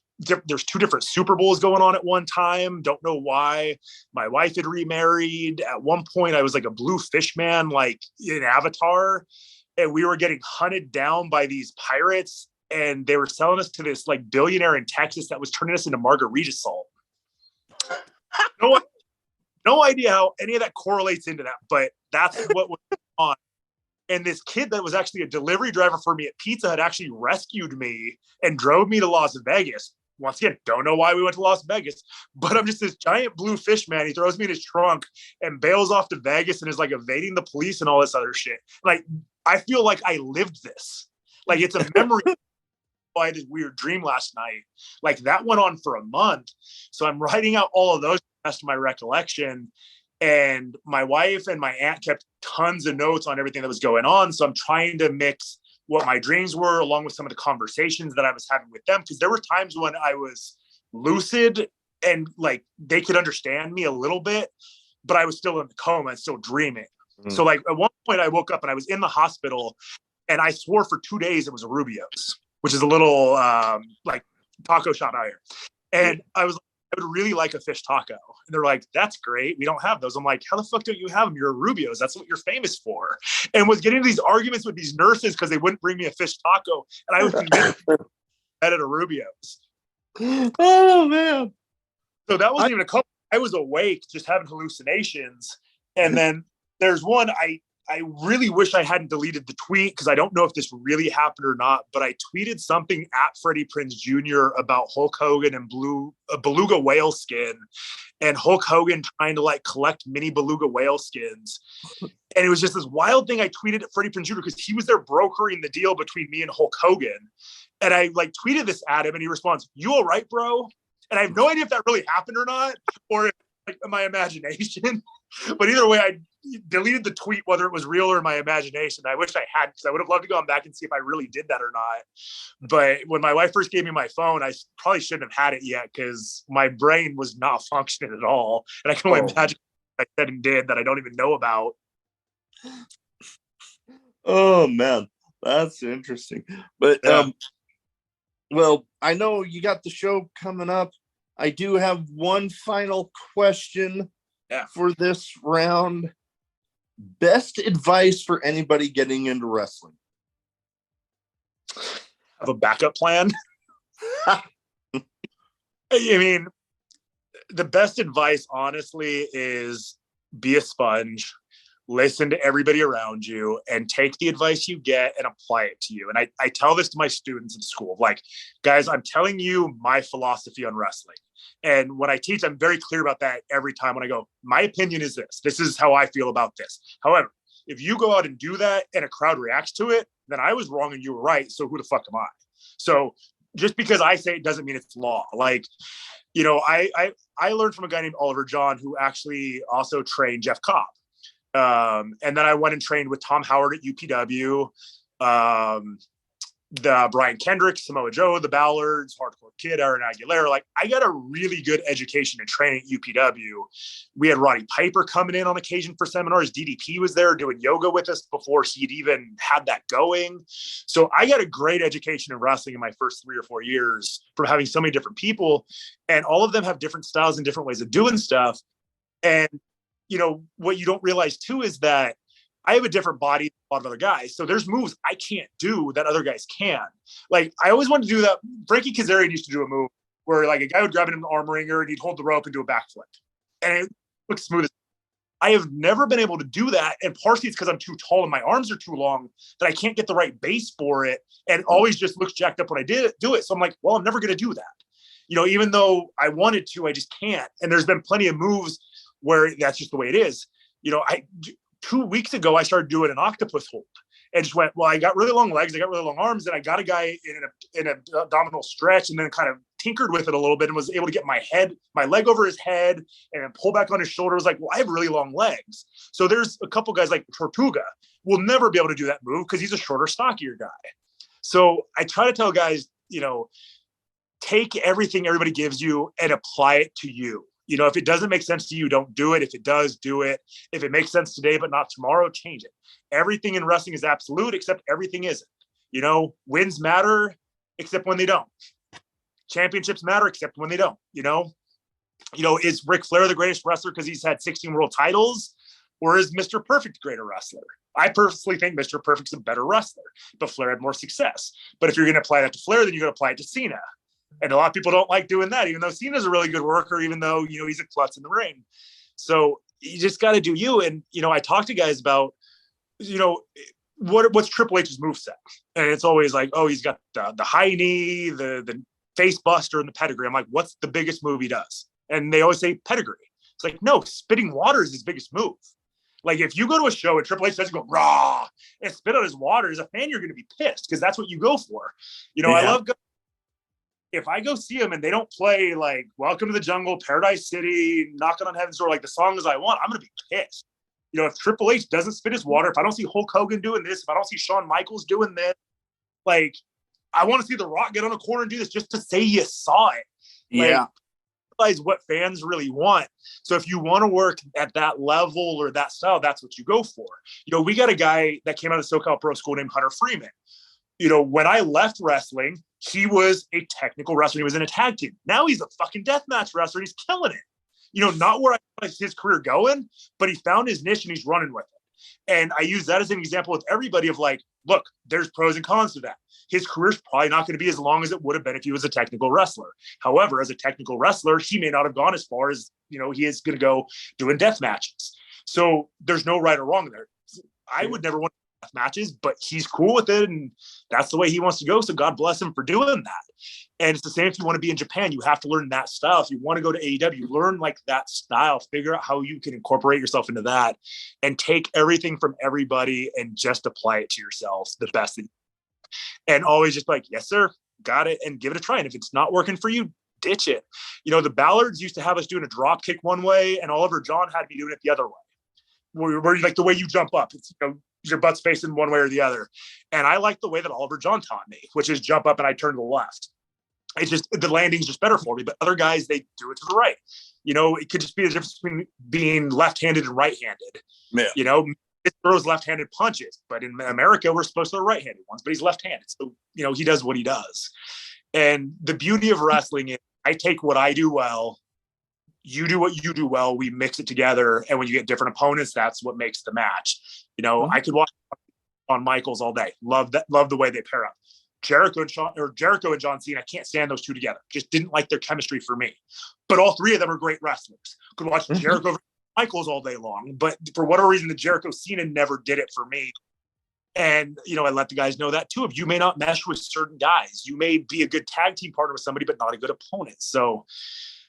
2 different Super Bowls going on at one time. Don't know why. My wife had remarried. At one point, I was like a blue fish man, like in Avatar. And we were getting hunted down by these pirates. And they were selling us to this like billionaire in Texas that was turning us into margarita salt. No idea how any of that correlates into that, but that's what was on. And this kid that was actually a delivery driver for me at Pizza Hut actually rescued me and drove me to Las Vegas. Once again, don't know why we went to Las Vegas, but I'm just this giant blue fish man. He throws me in his trunk and bails off to Vegas and is like evading the police and all this other shit. Like, I feel like I lived this. Like, it's a memory. I had this weird dream last night. Like, that went on for a month. So I'm writing out all of those to the best of my recollection. And my wife and my aunt kept tons of notes on everything that was going on. So I'm trying to mix what my dreams were along with some of the conversations that I was having with them. Because there were times when I was lucid and like they could understand me a little bit, but I was still in the coma and still dreaming. Mm. So like at one point I woke up and I was in the hospital and I swore for 2 days it was a Rubio's, which is a little like taco shop out here. And I was like, I would really like a fish taco. And they're like, that's great. We don't have those. I'm like, how the fuck don't you have them? You're a Rubio's. That's what you're famous for. And was getting these arguments with these nurses because they wouldn't bring me a fish taco. And I was convinced at a Rubio's. Oh, man. So that wasn't even a couple. I was awake, just having hallucinations. And then there's one, I I really wish I hadn't deleted the tweet because I don't know if this really happened or not, but I tweeted something at Freddie Prinze Jr. about Hulk Hogan and beluga whale skin, and Hulk Hogan trying to like collect mini beluga whale skins. And it was just this wild thing I tweeted at Freddie Prinze Jr. because he was there brokering the deal between me and Hulk Hogan. And I like tweeted this at him and he responds, "You all right, bro?" And I have no idea if that really happened or not, or if like my imagination. But either way, I deleted the tweet, whether it was real or my imagination. I wish I had, because I would have loved to go back and see if I really did that or not. But when my wife first gave me my phone, I probably shouldn't have had it yet because my brain was not functioning at all. And I can only imagine what I said and did that I don't even know about. Oh, man. That's interesting. But, well, I know you got the show coming up. I do have one final question for this round. Best advice for anybody getting into wrestling? Have a backup plan. I mean, the best advice, honestly, is be a sponge, listen to everybody around you, and take the advice you get and apply it to you. And I tell this to my students in school, like, guys, I'm telling you my philosophy on wrestling. And when I teach, I'm very clear about that every time when I go, my opinion is this. This is how I feel about this. However, if you go out and do that and a crowd reacts to it, then I was wrong and you were right. So who the fuck am I? So just because I say it doesn't mean it's law. Like, you know, I learned from a guy named Oliver John, who actually also trained Jeff Cobb. And then I went and trained with Tom Howard at UPW, the Brian Kendrick, Samoa Joe, the Ballards, Hardcore Kid, Aaron Aguilera. Like, I got a really good education and training at UPW. We had Roddy Piper coming in on occasion for seminars. DDP was there doing yoga with us before he'd even had that going. So I got a great education in wrestling in my first 3 or 4 years from having so many different people, and all of them have different styles and different ways of doing stuff. And, you know, what you don't realize too is that I have a different body than a lot of other guys. So there's moves I can't do that other guys can. Like, I always wanted to do that. Frankie Kazarian used to do a move where like a guy would grab it in the arm wringer and he'd hold the rope and do a backflip. And it looks smooth. I have never been able to do that. And partially it's because I'm too tall and my arms are too long that I can't get the right base for it. And it always just looks jacked up when I do it. So I'm like, well, I'm never going to do that. You know, even though I wanted to, I just can't. And there's been plenty of moves where that's just the way it is. You know, 2 weeks ago, I started doing an octopus hold and just went, well, I got really long legs, I got really long arms, and I got a guy in an abdominal stretch and then kind of tinkered with it a little bit and was able to get my leg over his head and then pull back on his shoulder. I was like, well, I have really long legs. So there's a couple guys like Tortuga will never be able to do that move because he's a shorter, stockier guy. So I try to tell guys, you know, take everything everybody gives you and apply it to you. You know, if it doesn't make sense to you, don't do it. If it does, do it. If it makes sense today, but not tomorrow, change it. Everything in wrestling is absolute, except everything isn't. You know, wins matter, except when they don't. Championships matter, except when they don't. You know, is Ric Flair the greatest wrestler because he's had 16 world titles? Or is Mr. Perfect a greater wrestler? I personally think Mr. Perfect's a better wrestler, but Flair had more success. But if you're going to apply that to Flair, then you're going to apply it to Cena. And a lot of people don't like doing that, even though Cena's a really good worker, even though, you know, he's a klutz in the ring. So you just got to do you. And, you know, I talk to guys about, you know, what's Triple H's moveset? And it's always like, oh, he's got the high knee, the face buster, and the pedigree. I'm like, what's the biggest move he does? And they always say pedigree. It's like, no, spitting water is his biggest move. Like, if you go to a show and Triple H doesn't go raw and spit out his water, as a fan, you're going to be pissed because that's what you go for. You know, yeah. I love if I go see them and they don't play like Welcome to the Jungle, Paradise City, Knocking on Heaven's Door, like the songs I want, I'm going to be pissed. You know, if Triple H doesn't spit his water, if I don't see Hulk Hogan doing this, if I don't see Shawn Michaels doing this, like, I want to see The Rock get on a corner and do this just to say you saw it. Like, yeah. Realize what fans really want. So if you want to work at that level or that style, that's what you go for. You know, we got a guy that came out of SoCal Pro School named Hunter Freeman. You know, when I left wrestling, he was a technical wrestler. He was in a tag team. Now he's a fucking deathmatch wrestler. He's killing it. You know, not where I saw his career going, but he found his niche and he's running with it. And I use that as an example with everybody of like, look, there's pros and cons to that. His career's probably not going to be as long as it would have been if he was a technical wrestler. However, as a technical wrestler, he may not have gone as far as, you know, he is going to go doing death matches. So there's no right or wrong there. I would never want matches, but he's cool with it, and that's the way he wants to go. So God bless him for doing that. And it's the same if you want to be in Japan, you have to learn that style. If you want to go to AEW, learn like that style, figure out how you can incorporate yourself into that and take everything from everybody and just apply it to yourself the best that you can. And always just like, yes, sir, got it, and give it a try. And if it's not working for you, ditch it. You know, the Ballards used to have us doing a drop kick one way, and Oliver John had me doing it the other way. Where like the way you jump up, it's, you know, your butt's facing one way or the other. And I like the way that Oliver John taught me, which is jump up and I turn to the left. It's just the landing's just better for me. But other guys, they do it to the right. You know, it could just be the difference between being left-handed and right-handed. Yeah. You know, it throws left-handed punches, but in America, we're supposed to throw right-handed ones, but he's left-handed. So, you know, he does what he does. And the beauty of wrestling is I take what I do well, you do what you do well, we mix it together, and when you get different opponents, that's what makes the match. You know, I could watch on Michaels all day. Love the way they pair up. Jericho and John Cena, I can't stand those two together. Just didn't like their chemistry for me. But all three of them are great wrestlers. Could watch Jericho and Michaels all day long, but for whatever reason, the Jericho Cena never did it for me. And, you know, I let the guys know that too. If you may not mesh with certain guys, you may be a good tag team partner with somebody, but not a good opponent. So,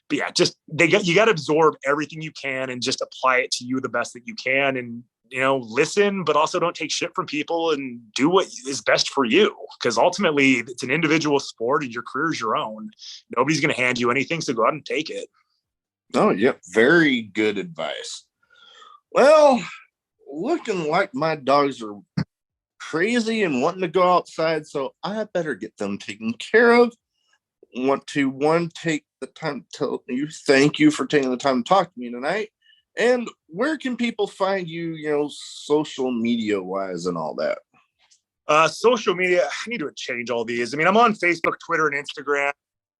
but yeah, just you got to absorb everything you can and just apply it to you the best that you can. And, you know, listen, but also don't take shit from people and do what is best for you. Because ultimately it's an individual sport and your career is your own. Nobody's going to hand you anything. So go out and take it. Oh, yeah. Very good advice. Well, looking like my dogs are crazy and wanting to go outside, so I better get them taken care of. Want to take the time to tell you thank you for taking the time to talk to me tonight. And where can people find you, you know, social media wise and all that? Social media, I need to change all these. I mean, I'm on Facebook, Twitter, and Instagram.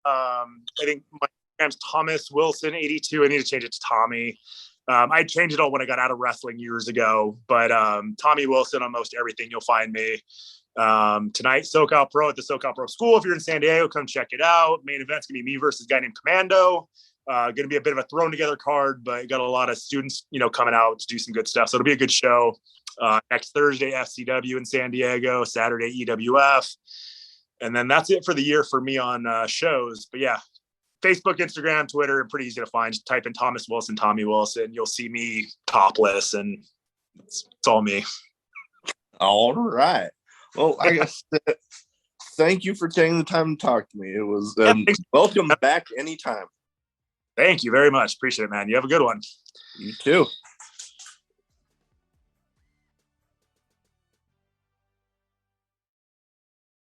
I think my Instagram's Thomas Wilson 82. I need to change it to Tommy. I changed it all when I got out of wrestling years ago, but Tommy Wilson on most everything, you'll find me. Tonight, SoCal Pro at the SoCal Pro School. If you're in San Diego, come check it out. Main event's gonna be me versus a guy named Commando. Gonna be a bit of a thrown together card, but got a lot of students, you know, coming out to do some good stuff. So it'll be a good show. Next Thursday, FCW in San Diego, Saturday, EWF. And then that's it for the year for me on shows. But yeah, Facebook, Instagram, Twitter, pretty easy to find. Just type in Thomas Wilson, Tommy Wilson. You'll see me topless, and it's all me. All right. Well, like I said, thank you for taking the time to talk to me. It was welcome back anytime. Thank you very much. Appreciate it, man. You have a good one. You too.